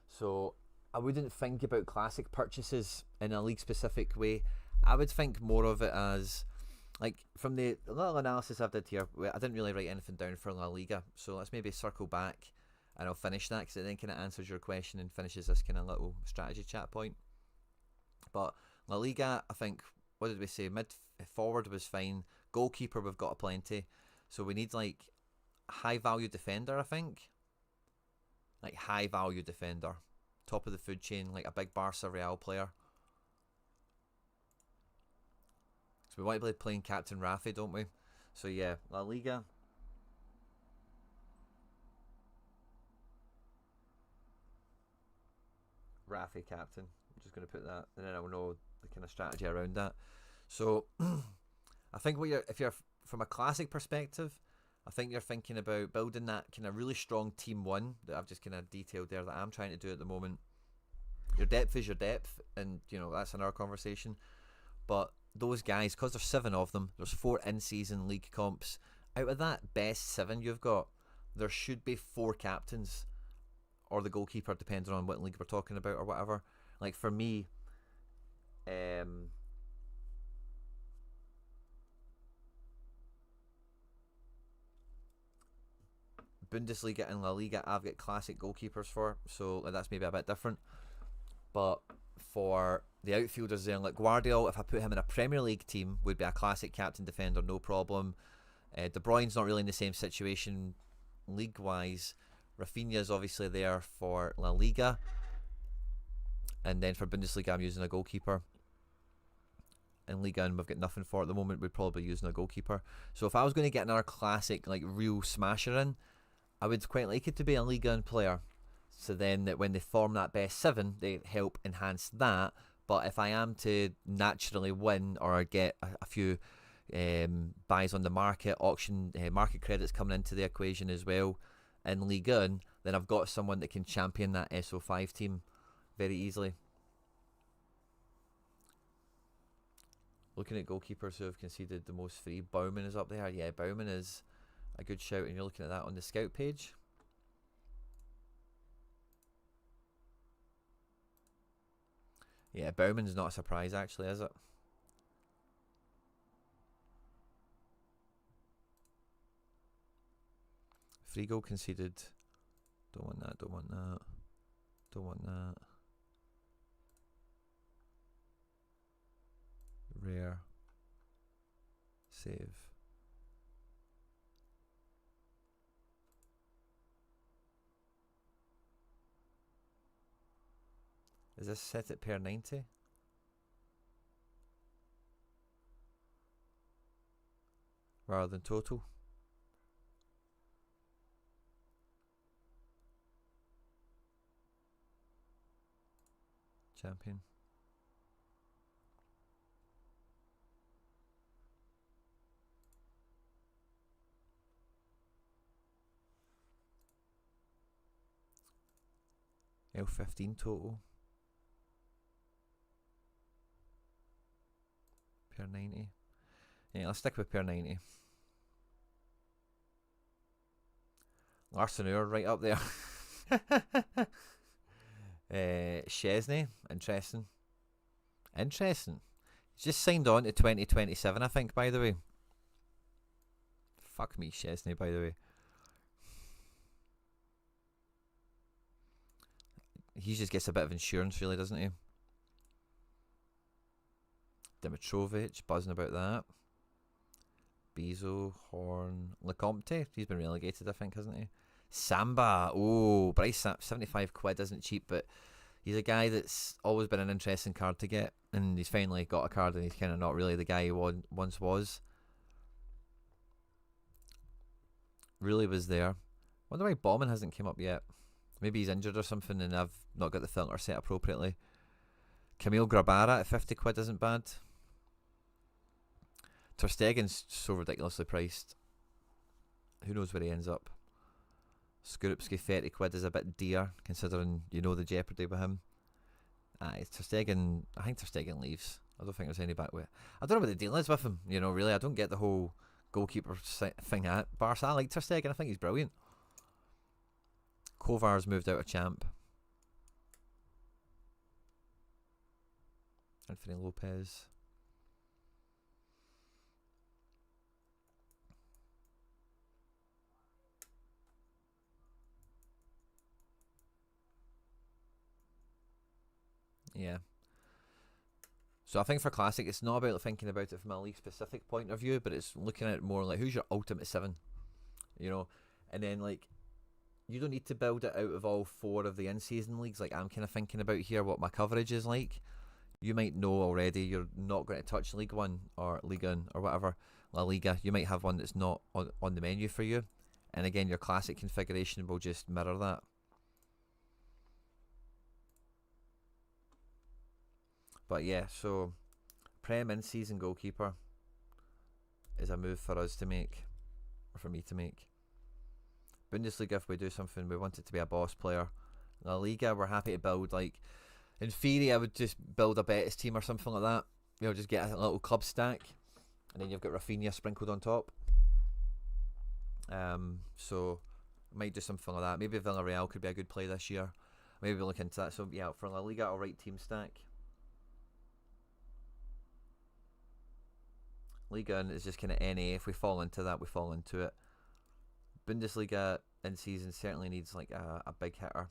So I wouldn't think about classic purchases in a league-specific way. I would think more of it as, like, from the little analysis I've did here, I didn't really write anything down for La Liga. So let's maybe circle back and I'll finish that, because it then kind of answers your question and finishes this kind of little strategy chat point. But La Liga, I think, what did we say? Mid forward was fine. Goalkeeper, we've got a plenty. So we need, like, high value defender, I think. Like, high value defender. Top of the food chain, like a big Barca Real player. So we want to be playing Captain Rafi, don't we? So yeah, La Liga. Rafi captain. I'm just going to put that, and then I'll know the kind of strategy around that. So I think if you're from a classic perspective, I think you're thinking about building that kind of really strong Team 1 that I've just kind of detailed there that I'm trying to do at the moment. Your depth is your depth, and you know that's another conversation. But those guys, because there's 7 of them, there's 4 in-season league comps. Out of that best 7 you've got, there should be 4 captains, or the goalkeeper, depending on what league we're talking about or whatever. Like for me, Bundesliga and La Liga, I've got classic goalkeepers for, so that's maybe a bit different. But for the outfielders there, like Guardiola, if I put him in a Premier League team, would be a classic captain defender, no problem. De Bruyne's not really in the same situation league-wise. Rafinha's obviously there for La Liga. And then for Bundesliga, I'm using a goalkeeper. In Liga, and we've got nothing for at the moment, we'd probably be using a goalkeeper. So if I was going to get another classic, like real smasher in, I would quite like it to be a Liga player. So then that when they form that best 7, they help enhance that. But if I am to naturally win or get a few buys on the market, auction market credits coming into the equation as well in Ligue 1, then I've got someone that can champion that SO5 team very easily. Looking at goalkeepers who have conceded the most free, Bauman is up there. Yeah, Bauman is a good shout, and you're looking at that on the scout page. Yeah, Bauman's not a surprise actually, is it? Free goal conceded. Don't want that, don't want that. Don't want that. Rare. Save. Is this set at per 90? Rather than total? Champion. L15 total. Per 90. Yeah, let's stick with per 90. Larson right up there. Chesney, interesting. Interesting. He's just signed on to 2027, I think, by the way. Fuck me, Chesney, by the way. He just gets a bit of insurance, really, doesn't he? Dimitrovic, buzzing about that. Bezo, Horn, Lecomte, he's been relegated, I think, hasn't he? Samba, oh, Bryce, 75 quid isn't cheap, but he's a guy that's always been an interesting card to get, and he's finally got a card, and he's kind of not really the guy he once was. Really was there. Wonder why Bauman hasn't come up yet. Maybe he's injured or something, and I've not got the filter set appropriately. Camille Grabara at 50 quid isn't bad. Ter Stegen's so ridiculously priced. Who knows where he ends up. Skorupski 30 quid is a bit dear, considering you know the jeopardy with him. Ter Stegen, I think Ter Stegen leaves. I don't think there's any back way. I don't know what the deal is with him. You know, really, I don't get the whole goalkeeper thing at Barca. I like Ter Stegen. I think he's brilliant. Kovar's moved out of champ. Anthony Lopez. Yeah. So I think for Classic, it's not about thinking about it from a league specific point of view, but it's looking at it more like, who's your ultimate 7? You know? And then, like, you don't need to build it out of all 4 of the in-season leagues. Like, I'm kind of thinking about here what my coverage is like. You might know already you're not going to touch League 1 or Ligue 1 or whatever, La Liga. You might have one that's not on the menu for you. And again, your Classic configuration will just mirror that. But yeah, so Prem in-season goalkeeper is a move for us to make, or for me to make. Bundesliga, if we do something, we want it to be a boss player. La Liga, we're happy to build, like, in theory, I would just build a Betis team or something like that. You know, just get a little club stack, and then you've got Rafinha sprinkled on top. So might do something like that. Maybe Villarreal could be a good play this year. Maybe we'll look into that. So yeah, for La Liga, I'll write team stack. Liga is just kind of NA. If we fall into that, we fall into it. Bundesliga in season certainly needs like a big hitter.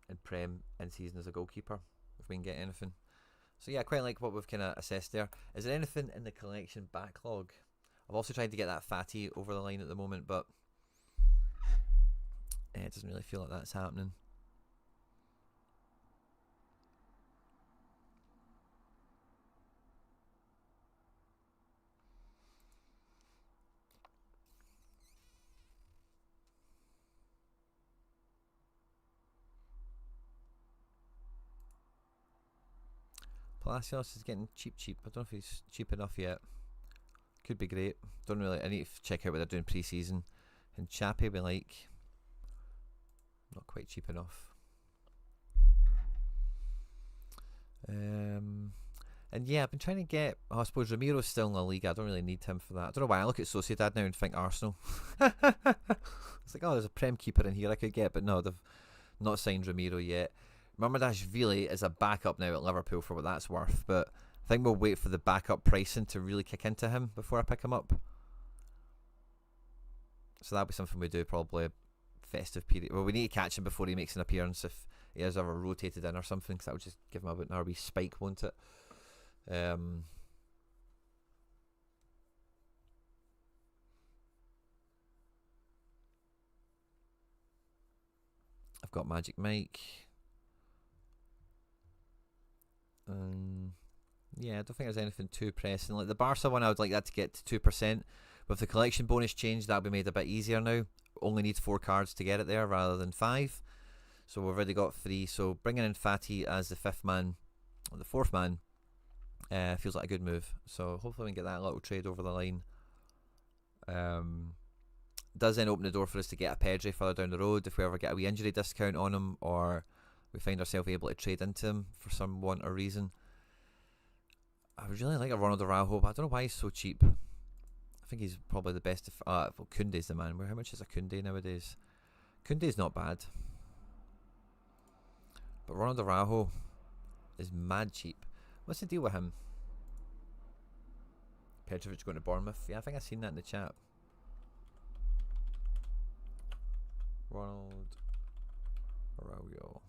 And Prem in season as a goalkeeper, if we can get anything. So yeah, I quite like what we've kind of assessed there. Is there anything in the collection backlog? I've also tried to get that Fatty over the line at the moment, but it doesn't really feel like that's happening. Palacios is getting cheap. I don't know if he's cheap enough yet. Could be great. Don't really. I need to check out what they're doing pre-season. And Chappie we like. Not quite cheap enough. And yeah, I've been trying to get. I suppose Ramiro's still in La Liga. I don't really need him for that. I don't know why. I look at Sociedad now and think Arsenal. It's like, oh, there's a Prem keeper in here I could get, but no, they've not signed Ramiro yet. Mamardashvili is a backup now at Liverpool for what that's worth, but I think we'll wait for the backup pricing to really kick into him before I pick him up. So that'll be something we do probably festive period. Well, we need to catch him before he makes an appearance if he has ever rotated in or something, because that would just give him a bit of a wee spike, won't it? I've got Magic Mike. Yeah, I don't think there's anything too pressing. Like the Barca one, I would like that to get to 2%. With the collection bonus change, that'll be made a bit easier now. Only need 4 cards to get it there rather than 5. So we've already got 3. So bringing in Fatty as the 5th man, or the 4th man, feels like a good move. So hopefully we can get that little trade over the line. Does then open the door for us to get a Pedri further down the road if we ever get a wee injury discount on him, or we find ourselves able to trade into him for some want or reason. I would really like a Ronald Araujo, but I don't know why he's so cheap. I think he's probably the best. Well, Koundé's the man. How much is a Koundé nowadays? Koundé's not bad, but Ronald Araujo is mad cheap. What's the deal with him? Petrovic going to Bournemouth. Yeah, I think I've seen that in the chat. Ronald Araujo.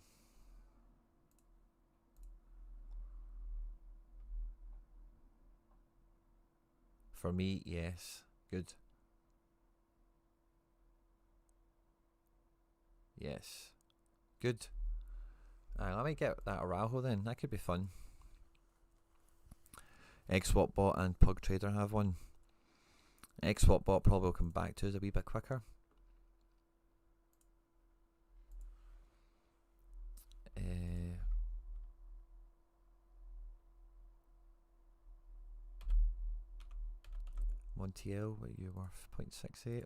For me, yes. Good. Yes. Good. I might get that Araujo then. That could be fun. Egg-Swap-Bot and Pug Trader have one. Egg-Swap-Bot probably will come back to us a wee bit quicker. Montiel, what are you worth? 0.68.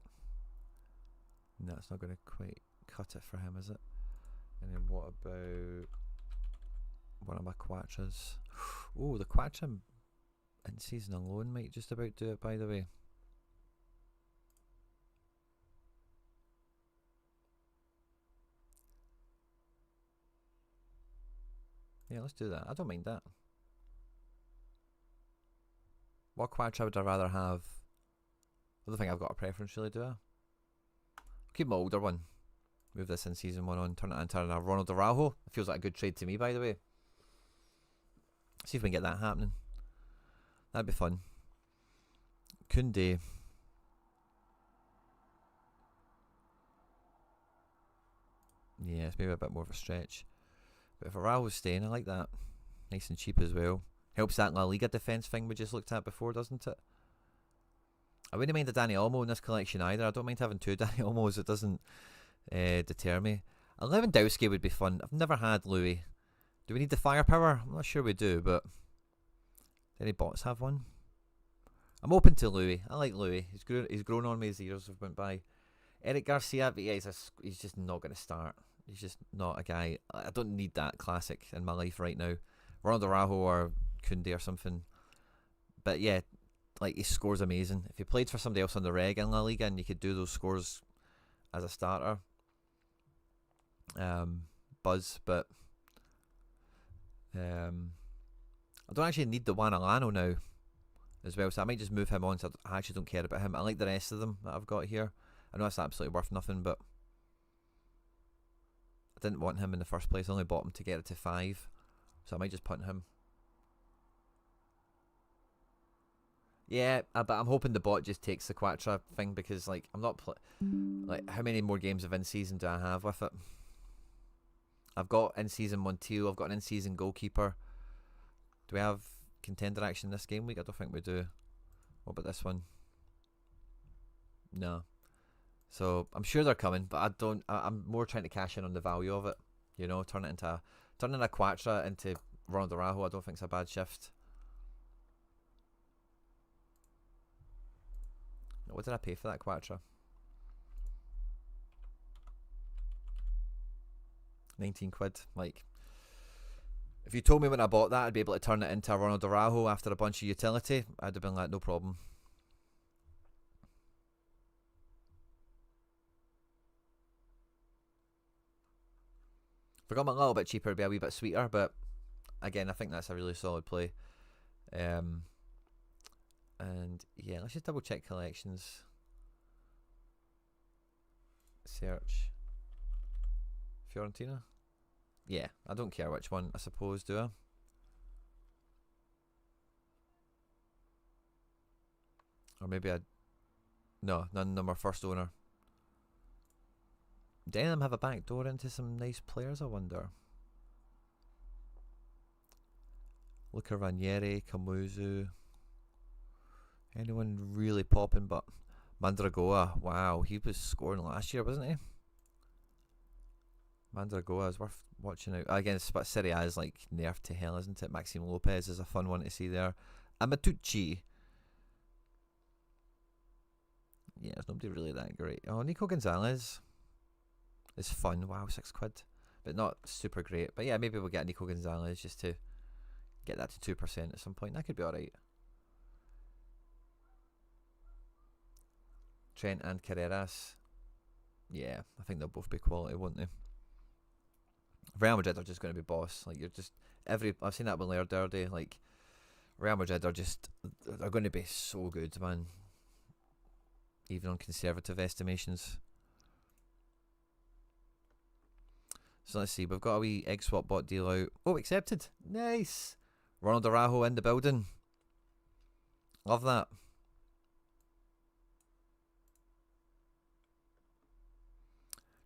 No, it's not going to quite cut it for him, is it? And then what about one of my Quattras? Oh, the Quattro in season alone might just about do it, by the way. Yeah, let's do that. I don't mind that. What Quattro would I rather have? I don't think I've got a preference really, do I? Keep my older one. Move this in season 1 on, turn it into a Ronald Araujo. It feels like a good trade to me, by the way. See if we can get that happening. That'd be fun. Kunde. Yeah, it's maybe a bit more of a stretch. But if Araujo's staying, I like that. Nice and cheap as well. Helps that La Liga defence thing we just looked at before, doesn't it? I wouldn't mind a Danny Olmo in this collection either. I don't mind having 2 Danny Olmos. It doesn't deter me. A Lewandowski would be fun. I've never had Louis. Do we need the firepower? I'm not sure we do, but do any bots have one? I'm open to Louis. I like Louis. He's grown on me as the years have went by. Eric Garcia, but yeah, he's just not going to start. He's just not a guy. I don't need that classic in my life right now. Ronaldo Araujo or Kunde or something. But yeah, like, he scores amazing. If he played for somebody else on the reg in La Liga and you could do those scores as a starter, buzz. But I don't actually need the Juan Alano now as well, so I might just move him on. So I actually don't care about him. I like the rest of them that I've got here. I know that's absolutely worth nothing, but I didn't want him in the first place. I only bought him to get it to 5, so I might just punt him. Yeah, but I'm hoping the bot just takes the Quattro thing, because like I'm not like, how many more games of in season do I have with it? I've got in season 1 Theo. I've got an in season Goalkeeper. Do we have contender action this game week? I don't think we do. What about this one? No. So I'm sure they're coming, but I'm more trying to cash in on the value of it. You know, turning a Quattro into Ronald Araujo. I don't think it's a bad shift. What did I pay for that Quattro? 19 quid. Like, if you told me when I bought that I'd be able to turn it into a Ronald Araujo after a bunch of utility, I'd have been like, no problem. If I got them a little bit cheaper, it'd be a wee bit sweeter, but again, I think that's a really solid play. And yeah, let's just double check collections. Search Fiorentina. Yeah, I don't care which one, I suppose, do I? Or maybe no, none of them are first owner. Do any of them have a back door into some nice players, I wonder? Luca Ranieri, Camusu. Anyone really popping? But Mandragoa, wow, he was scoring last year, wasn't he? Mandragoa is worth watching out. Again, but Serie A is like nerfed to hell, isn't it? Maxime Lopez is a fun one to see there. Amatucci. Yeah, there's nobody really that great. Oh, Nico Gonzalez is fun. Wow, 6 quid. But not super great. But yeah, maybe we'll get Nico Gonzalez just to get that to 2% at some point. That could be alright. Trent and Carreras. Yeah, I think they'll both be quality, won't they? Real Madrid are just going to be boss. Like, you're just I've seen that with Lerder. Like, Real Madrid are they're going to be so good, man. Even on conservative estimations. So let's see, we've got a wee egg swap bot deal out. Oh, accepted. Nice. Ronald Araujo in the building. Love that.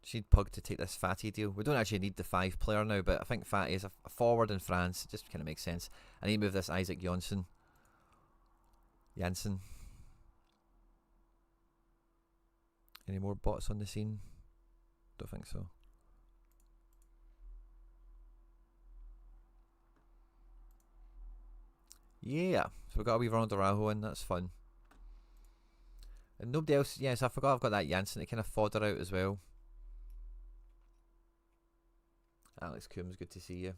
Just need Pug to take this Fatty deal. We don't actually need the 5 player now, but I think Fatty is a forward in France. It just kind of makes sense. I need to move this Isaac Janssen. Any more bots on the scene? Don't think so. Yeah, so we've got a wee Ronald Araujo in. That's fun. And nobody else. Yes, I forgot I've got that Janssen to kind of fodder out as well. Alex Coombs, good to see you.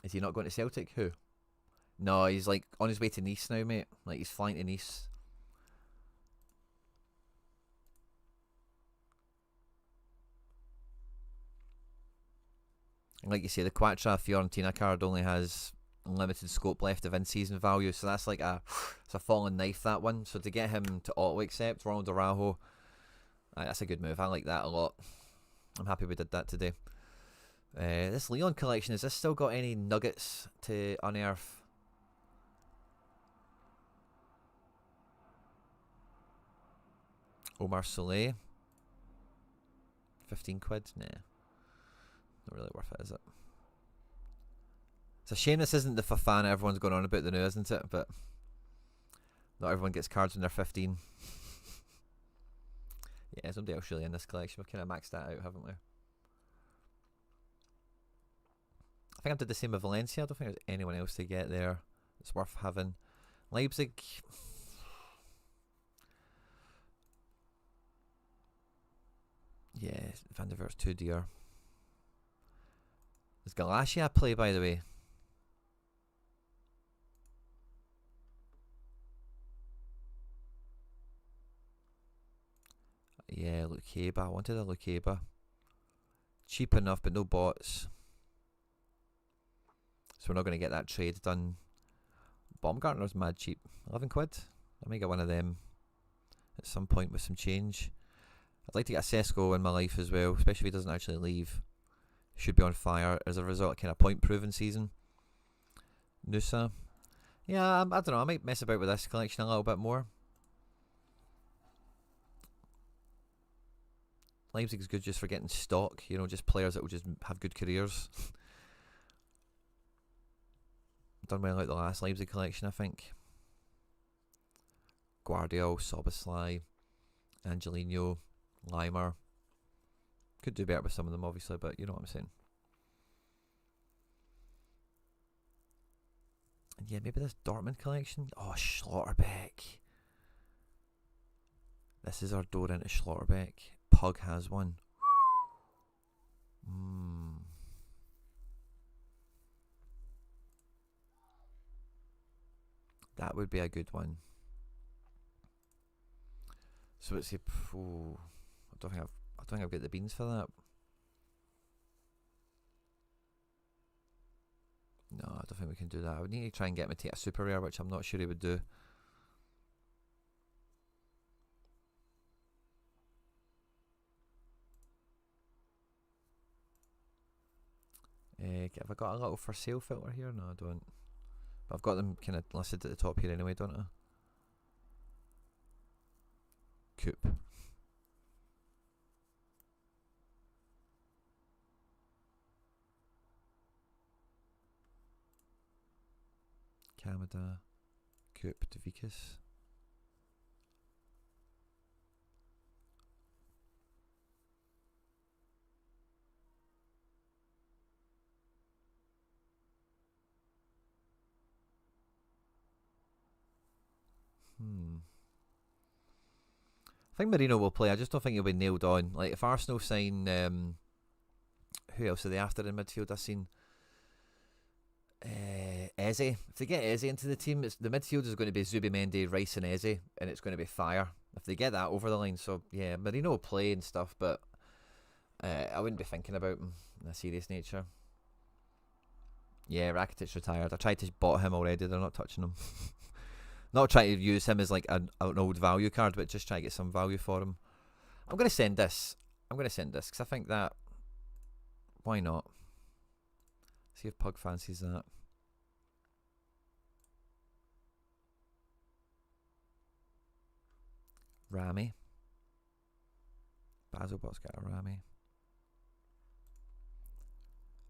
Is he not going to Celtic? Who? No, he's like on his way to Nice now, mate. Like he's flying to Nice. And like you say, the Quattro Fiorentina card only has limited scope left of in-season value, so that's like it's a falling knife, that one. So to get him to auto-accept Ronald Araujo, that's a good move. I like that a lot. I'm happy we did that today. This Leon collection, has this still got any nuggets to unearth? Omar Soleil, 15 quid? Nah, not really worth it, is it? It's a shame this isn't the Fafana everyone's going on about the new, isn't it? But not everyone gets cards when they're 15. Yeah, somebody else really in this collection. We've kind of maxed that out, haven't we? I think I did the same with Valencia. I don't think there's anyone else to get there that's worth having. Leipzig. Yeah, Van der Veert's too dear. Does Galatia play, by the way? Yeah, Lukeba. I wanted a Lukeba. Cheap enough, but no bots. So we're not going to get that trade done. Baumgartner's mad cheap. 11 quid. I may get one of them at some point with some change. I'd like to get a Sesko in my life as well, especially if he doesn't actually leave. Should be on fire as a result of kind of point-proven season. Nusa. Yeah, I don't know. I might mess about with this collection a little bit more. Leipzig's good just for getting stock, you know, just players that will just have good careers. Done well out the last Leipzig collection, I think. Guardiola, Soboslai, Angelino, Limer. Could do better with some of them, obviously, but you know what I'm saying. And yeah, maybe this Dortmund collection. Oh, Schlotterbeck. This is our door into Schlotterbeck. Pug has one. That would be a good one. So it's I don't think I've got the beans for that. No, I don't think we can do that. I would need to try and get him to take a super rare, which I'm not sure he would do. Have I got a little for sale filter here? No, I don't. But I've got them kind of listed at the top here anyway, don't I? Coop. Kamada. Coop. Devikas. I think Marino will play. I just don't think he'll be nailed on. Like if Arsenal sign, who else are they after in midfield? I've seen Eze. If they get Eze into the team, the midfield is going to be Zubimendi, Rice, and Eze, and it's going to be fire if they get that over the line. So yeah, Marino will play and stuff, but I wouldn't be thinking about him in a serious nature. Yeah, Rakitic retired. I tried to bot him already. They're not touching him. Not trying to use him as like an old value card, but just try to get some value for him. I'm going to send this. Because I think that... Why not? See if Pug fancies that. Rami. Basilbot's got a Rami.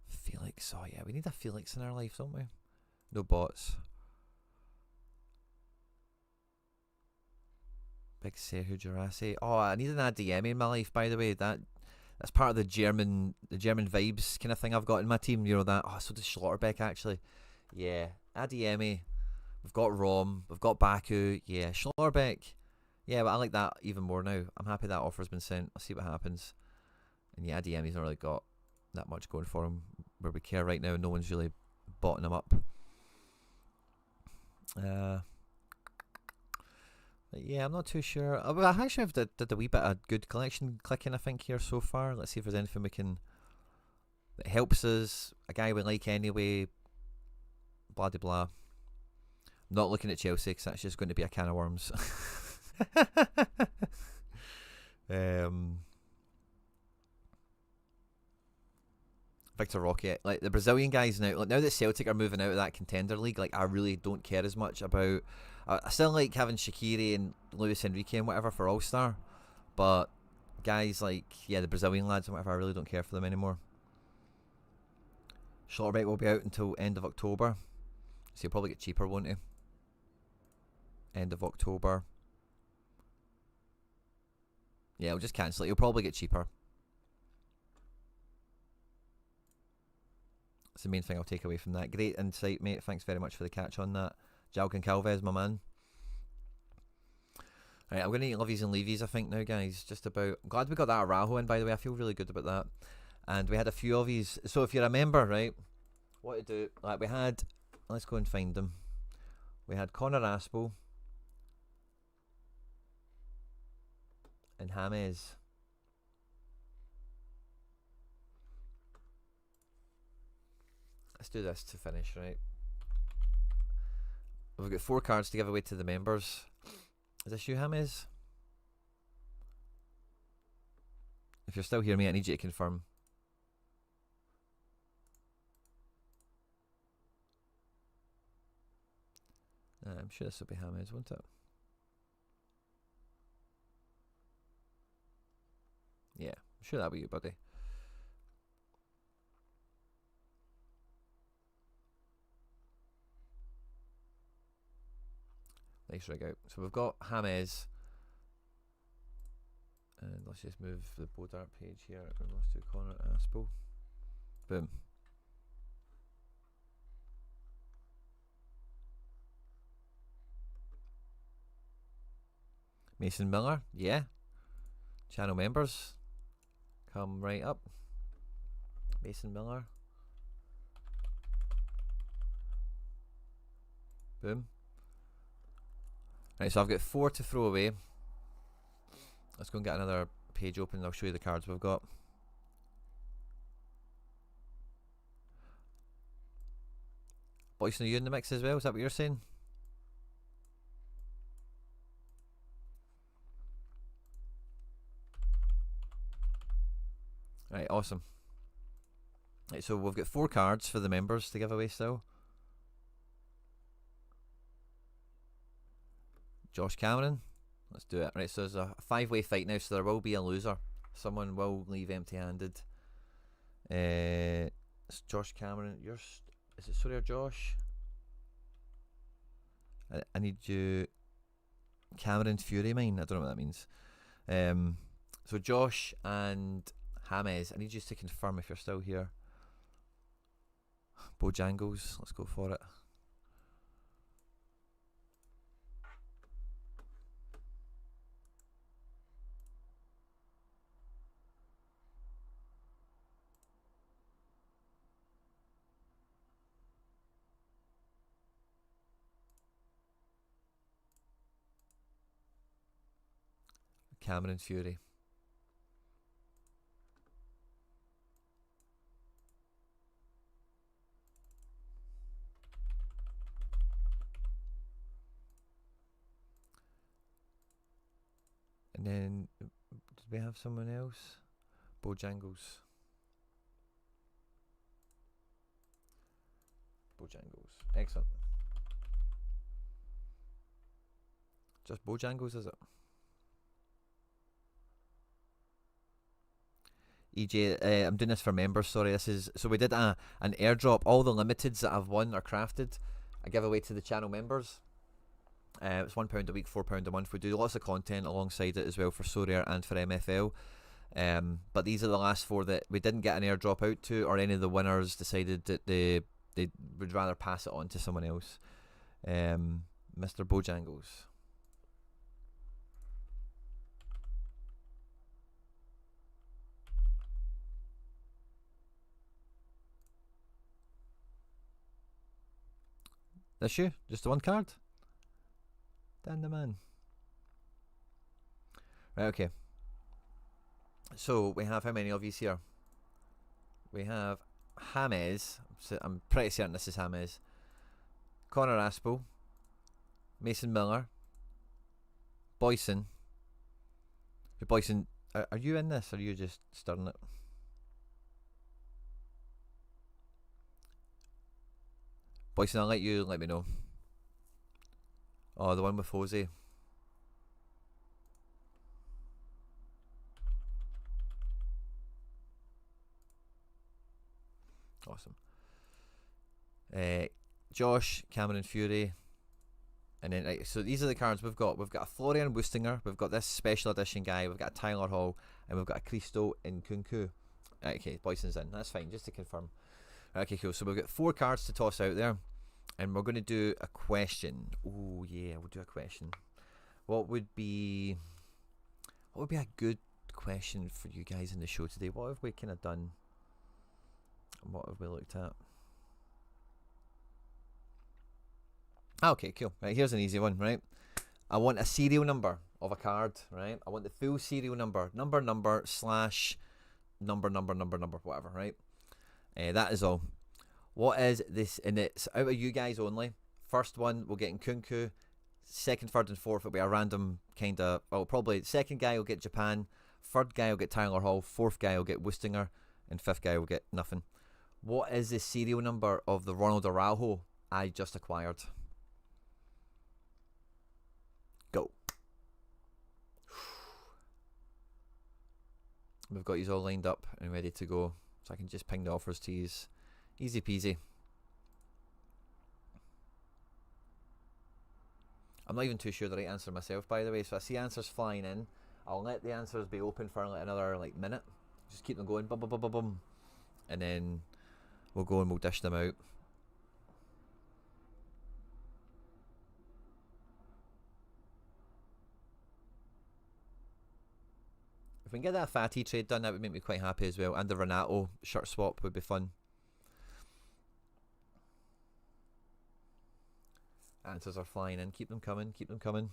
Felix. Oh yeah, we need a Felix in our life, don't we? No bots. Big Sergio Girassi. Oh, I need an ADM in my life, by the way. That's part of the German vibes kind of thing I've got in my team. You know that. Oh, so does Schlotterbeck actually. Yeah, ADM. We've got Rom. We've got Baku. Yeah, Schlotterbeck. Yeah, but I like that even more now. I'm happy that offer's been sent. I'll see what happens. And yeah, ADM's not really got that much going for him where we care right now. No one's really botting them up. Yeah, I'm not too sure. I actually have did a wee bit of good collection clicking, I think, here so far. Let's see if there's anything we can that helps us. A guy we like anyway. Blah de blah. I'm not looking at Chelsea because that's just going to be a can of worms. Victor Roque, like the Brazilian guys now. Like now that Celtic are moving out of that contender league, like I really don't care as much about. I still like having Shaqiri and Luis Enrique and whatever for All Star, but guys like the Brazilian lads and whatever, I really don't care for them anymore. Schlotterbeck will be out until end of October, so he'll probably get cheaper, won't he? End of October. Yeah, we'll just cancel it. He'll probably get cheaper. That's the main thing I'll take away from that. Great insight, mate. Thanks very much for the catch on that. Jalkin Calvez, my man. Right, I'm going to eat lovies and leavies, I think, now, guys. Just about. I'm glad we got that Araujo in, by the way. I feel really good about that. And we had a few of these. So if you remember, right, what to do. Like we had. Let's go and find them. We had Connor Aspel. And James. Let's do this to finish, right? We've got 4 cards to give away to the members. Is this you, James? If you're still here, mate, I need you to confirm. I'm sure this will be James, won't it? Yeah, I'm sure that'll be you, buddy. Nice rig out. So we've got James. And let's just move the Bodart page here. And let's do Connor Aspel. Boom. Mason Miller, yeah. Channel members, come right up. Mason Miller. Boom. Right, so I've got 4 to throw away. Let's go and get another page open and I'll show you the cards we've got. Boyson, are you in the mix as well? Is that what you're saying? Right, awesome. Right, so we've got 4 cards for the members to give away still. Josh Cameron. Let's do it. Right, so there's a 5-way fight now, so there will be a loser. Someone will leave empty-handed. It's Josh Cameron. Is it Sorare or Josh? I need you. Cameron Fury mine. I don't know what that means. So Josh and James, I need you to confirm if you're still here. Bojangles, let's go for it. Cameron Fury. And then, did we have someone else? Bojangles. Bojangles. Excellent. Just Bojangles, is it? EJ, I'm doing this for members, sorry. This is, so we did an airdrop. All the limiteds that I've won or crafted, I give away to the channel members. It's £1 a week, £4 a month. We do lots of content alongside it as well for Sorare and for MFL. But these are the last 4 that we didn't get an airdrop out to, or any of the winners decided that they would rather pass it on to someone else. Mr. Bojangles. That's you? Just the one card? Dan the man. Right, okay. So we have how many of you here? We have James. I'm pretty certain this is James. Connor Aspel. Mason Miller. Boyson. Boyson, are you in this or are you just stirring it? Boyson, I'll let me know. Oh, the one with Jose. Awesome. Josh, Cameron Fury. And then, right, so these are the cards we've got. We've got a Florian Wustinger, we've got this special edition guy, we've got a Tyler Hall, and we've got a Christo in Kunku. Right, okay, Boyson's in. That's fine, just to confirm. Right, okay, cool. So we've got 4 cards to toss out there, and we're going to do a question. Oh yeah, we'll do a question. What would be a good question for you guys in the show today? What have we kind of done? What have we looked at? Okay, cool. Right, here's an easy one, right? I want a serial number of a card, right? I want the full serial number, number, slash, number, whatever, right? That is all. What is this? And it's out of you guys only. First one, we'll get in Kunku. Second, third, and fourth will be a random kind of, well, probably second guy will get Japan. Third guy will get Tyler Hall. Fourth guy will get Wustinger. And fifth guy will get nothing. What is the serial number of the Ronald Araujo I just acquired? Go. We've got you all lined up and ready to go, so I can just ping the offers to you. Easy peasy. I'm not even too sure the right answer myself, by the way, so I see answers flying in. I'll let the answers be open for like another minute. Just keep them going, bum, bum, bum, bum, bum. And then we'll go and we'll dish them out. If we can get that Fatty trade done, that would make me quite happy as well. And the Renato shirt swap would be fun. Answers are flying in. Keep them coming. Keep them coming.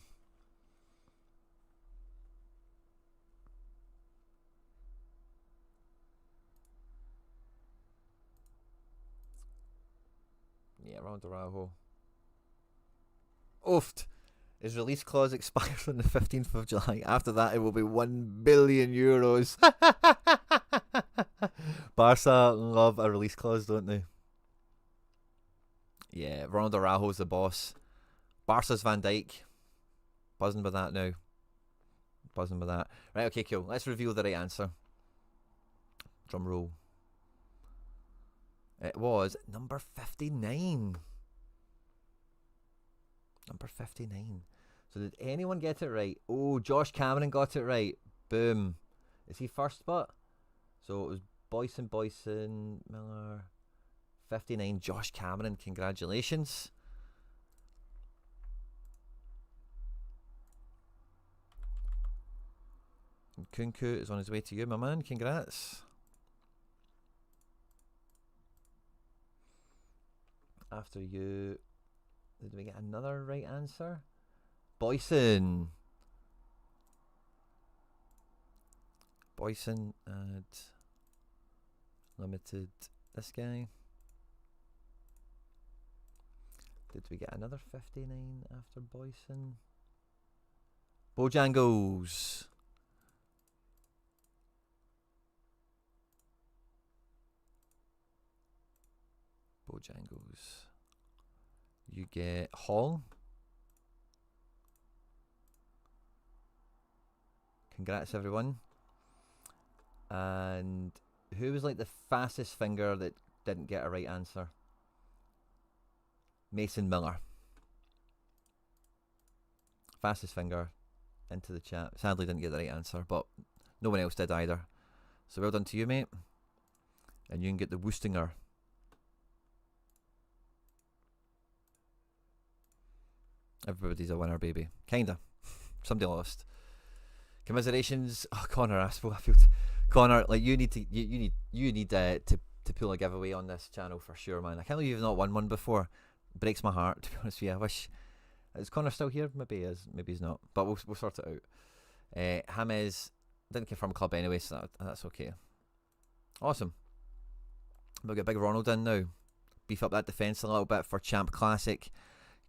Yeah, Ronald Araujo. Oofed. His release clause expires on the 15th of July. After that, it will be 1 billion euros. Barca love a release clause, don't they? Yeah, Ronald Araujo's the boss. Barca's Van Dijk. Buzzing with that now. Buzzing with that. Right, okay, cool. Let's reveal the right answer. Drum roll. It was number 59. Number 59. So did anyone get it right? Oh, Josh Cameron got it right. Boom. Is he first spot? So it was Boyson, Miller. 59, Josh Cameron. Congratulations. And Kunku is on his way to you, my man. Congrats. After you, did we get another right answer? Boyson and limited this guy. Did we get another 59 after Boyson? Bojangles. You get Hall. Congrats, everyone. And who was like the fastest finger that didn't get a right answer? Mason Miller. Fastest finger into the chat. Sadly didn't get the right answer, but no one else did either. So well done to you, mate. And you can get the Wustinger. Everybody's a winner, baby. Kinda. Somebody lost. Commiserations. Oh, Connor Aspel. I feel Connor, like you need to pull a giveaway on this channel for sure, man. I can't believe you've not won one before. breaks my heart, to be honest with you. I wish... Is Connor still here? Maybe he is, maybe he's not. But we'll sort it out. James didn't confirm club anyway, so that's okay. Awesome. We'll get Big Ronald in now. Beef up that defence a little bit for Champ Classic.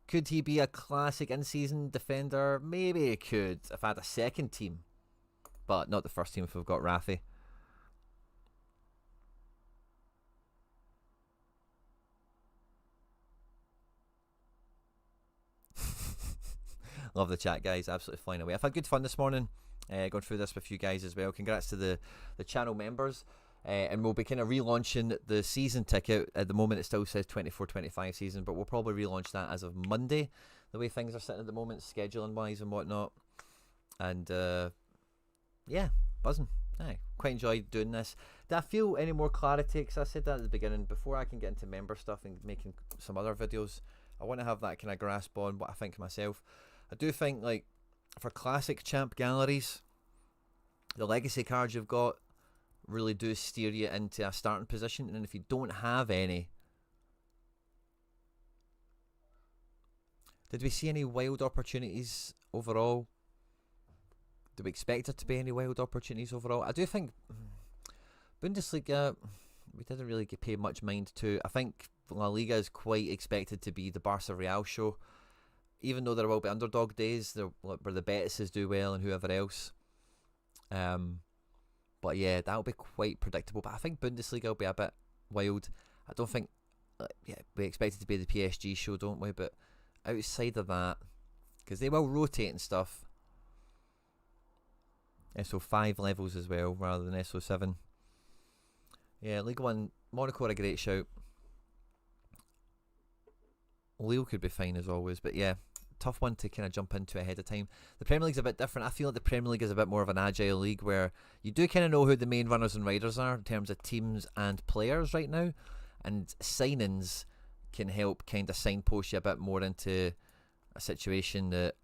Could he be a classic in-season defender? Maybe he could if I had a second team. But not the first team if we've got Rafi. Love the chat, guys. Absolutely flying away. I've had good fun this morning. Going through this with you guys as well. Congrats to the channel members. And we'll be kind of relaunching the season ticket. At the moment it still says 24-25 season, but we'll probably relaunch that as of Monday, the way things are sitting at the moment, scheduling wise and whatnot. And yeah, buzzing. Quite enjoyed doing this. Did I feel any more clarity? Because I said that at the beginning, before I can get into member stuff and making some other videos, I want to have that kind of grasp on what I think myself. I do think, like, for classic champ galleries, the legacy cards you've got really do steer you into a starting position, and if you don't have any, did we see any wild opportunities overall? Do we expect there to be any wild opportunities overall? I do think Bundesliga, we didn't really pay much mind to. I think La Liga is quite expected to be the Barca Real show, even though there will be underdog days where the Betises do well and whoever else. But yeah, that'll be quite predictable. But I think Bundesliga will be a bit wild. I don't think... we expect it to be the PSG show, don't we? But outside of that, because they will rotate and stuff. SO5 levels as well, rather than SO7. Yeah, League 1, Monaco are a great shout. Lille could be fine as always, but yeah, tough one to kind of jump into ahead of time. The Premier League's a bit different. I feel like the Premier League is a bit more of an agile league where you do kind of know who the main runners and riders are in terms of teams and players right now, and signings can help kind of signpost you a bit more into a situation that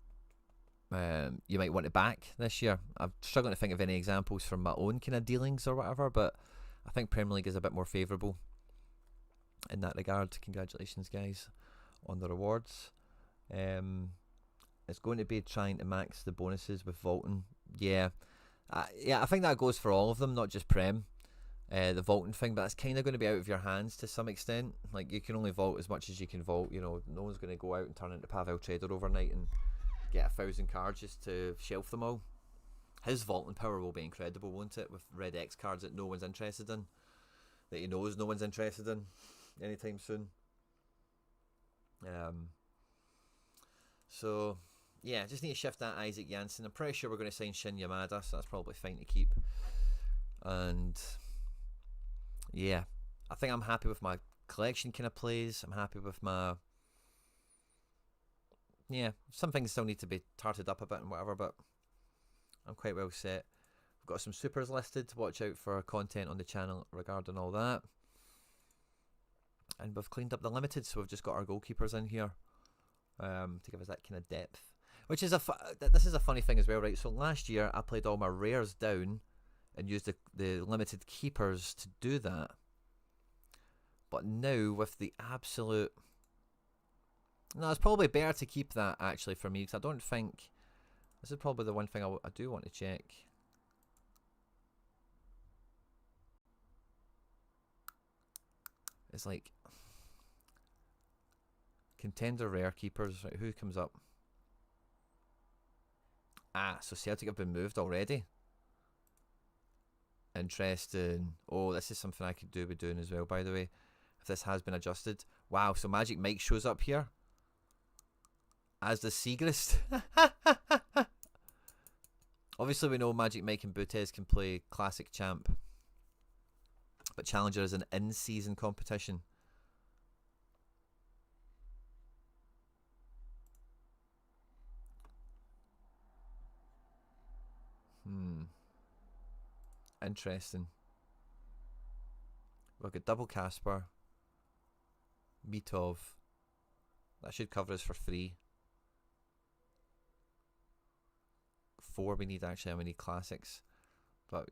you might want to back this year. I'm struggling to think of any examples from my own kind of dealings or whatever, but I think Premier League is a bit more favourable in that regard. Congratulations, guys, on the rewards. It's going to be trying to max the bonuses with vaulting. Yeah, I think that goes for all of them, not just Prem. The vaulting thing, but that's kind of going to be out of your hands to some extent. Like, you can only vault as much as you can vault. You know, no one's going to go out and turn into Pavel Trader overnight and get 1,000 cards just to shelf them all. His vaulting power will be incredible, won't it? With Red X cards that no one's interested in, that he knows no one's interested in anytime soon. So yeah, just need to shift that Isaac Janssen. I'm pretty sure we're going to sign Shin Yamada, so that's probably fine to keep. And yeah, I think I'm happy with my collection kind of plays. I'm happy with my... Yeah, some things still need to be tarted up a bit and whatever, but I'm quite well set. We've got some supers listed to watch out for content on the channel regarding all that. And we've cleaned up the limited, so we've just got our goalkeepers in here to give us that kind of depth. Which is this is a funny thing as well, right? So last year I played all my rares down and used the limited keepers to do that. But now with the absolute... No, it's probably better to keep that actually for me, because I don't think... This is probably the one thing I do want to check. It's like... Contender rare keepers, right? Who comes up? Ah, so Celtic have been moved already. Interesting. Oh, this is something I could do with doing as well, by the way. If this has been adjusted. Wow, so Magic Mike shows up here. As the Seagrist. Obviously we know Magic Mike and Butez can play Classic Champ. But Challenger is an in-season competition. Interesting. We've got double Casper. Mitov. That should cover us for 3. 4 we need actually, and we need classics. But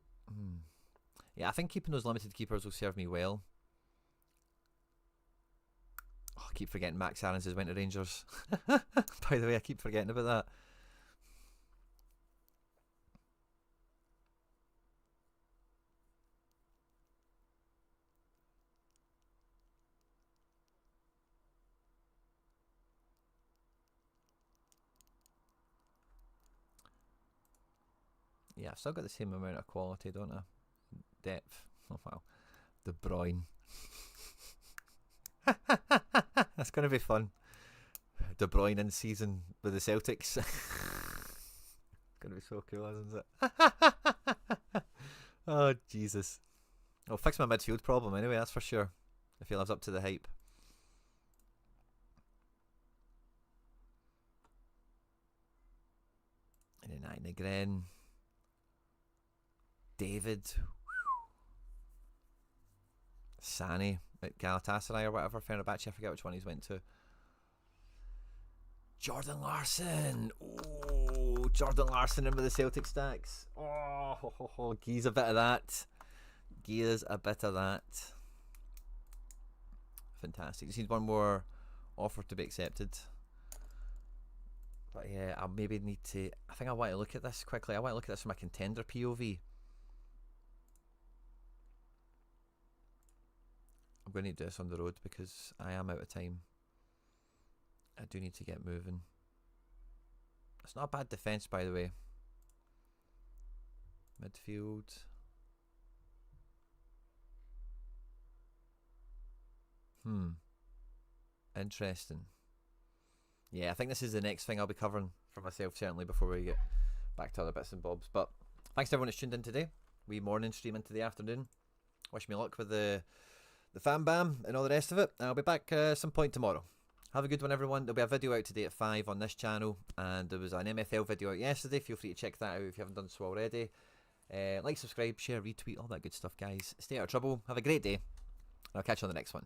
yeah, I think keeping those limited keepers will serve me well. Oh, I keep forgetting Max Aarons has went to Rangers. By the way, I keep forgetting about that. Yeah, I've still got the same amount of quality, don't I? Depth. Oh wow. De Bruyne. That's going to be fun. De Bruyne in season with the Celtics. Going to be so cool, isn't it? Oh, Jesus. I'll fix my midfield problem anyway, that's for sure. If he lives up to the hype. And then again. David. Sani at Galatasaray or whatever. Fenerbahce, I forget which one he's went to. Jordan Larson. Oh, Jordan Larson in with the Celtic stacks. Oh, Guy's a bit of that. Guy's a bit of that. Fantastic. Just need one more offer to be accepted. But yeah, I maybe need to... I think I want to look at this quickly. I want to look at this from a contender POV. I'm going to need to do this on the road because I am out of time. I do need to get moving. It's not a bad defence, by the way. Midfield. Interesting. Yeah, I think this is the next thing I'll be covering for myself, certainly, before we get back to other bits and bobs. But thanks to everyone that's tuned in today. Wee morning stream into the afternoon. Wish me luck with the fan bam and all the rest of it. I'll be back some point tomorrow. Have a good one, everyone. There'll be a video out today at 5 on this channel, and there was an MFL video out yesterday. Feel free to check that out if you haven't done so already. Like, subscribe, share, retweet, all that good stuff, guys. Stay out of trouble. Have a great day, and I'll catch you on the next one.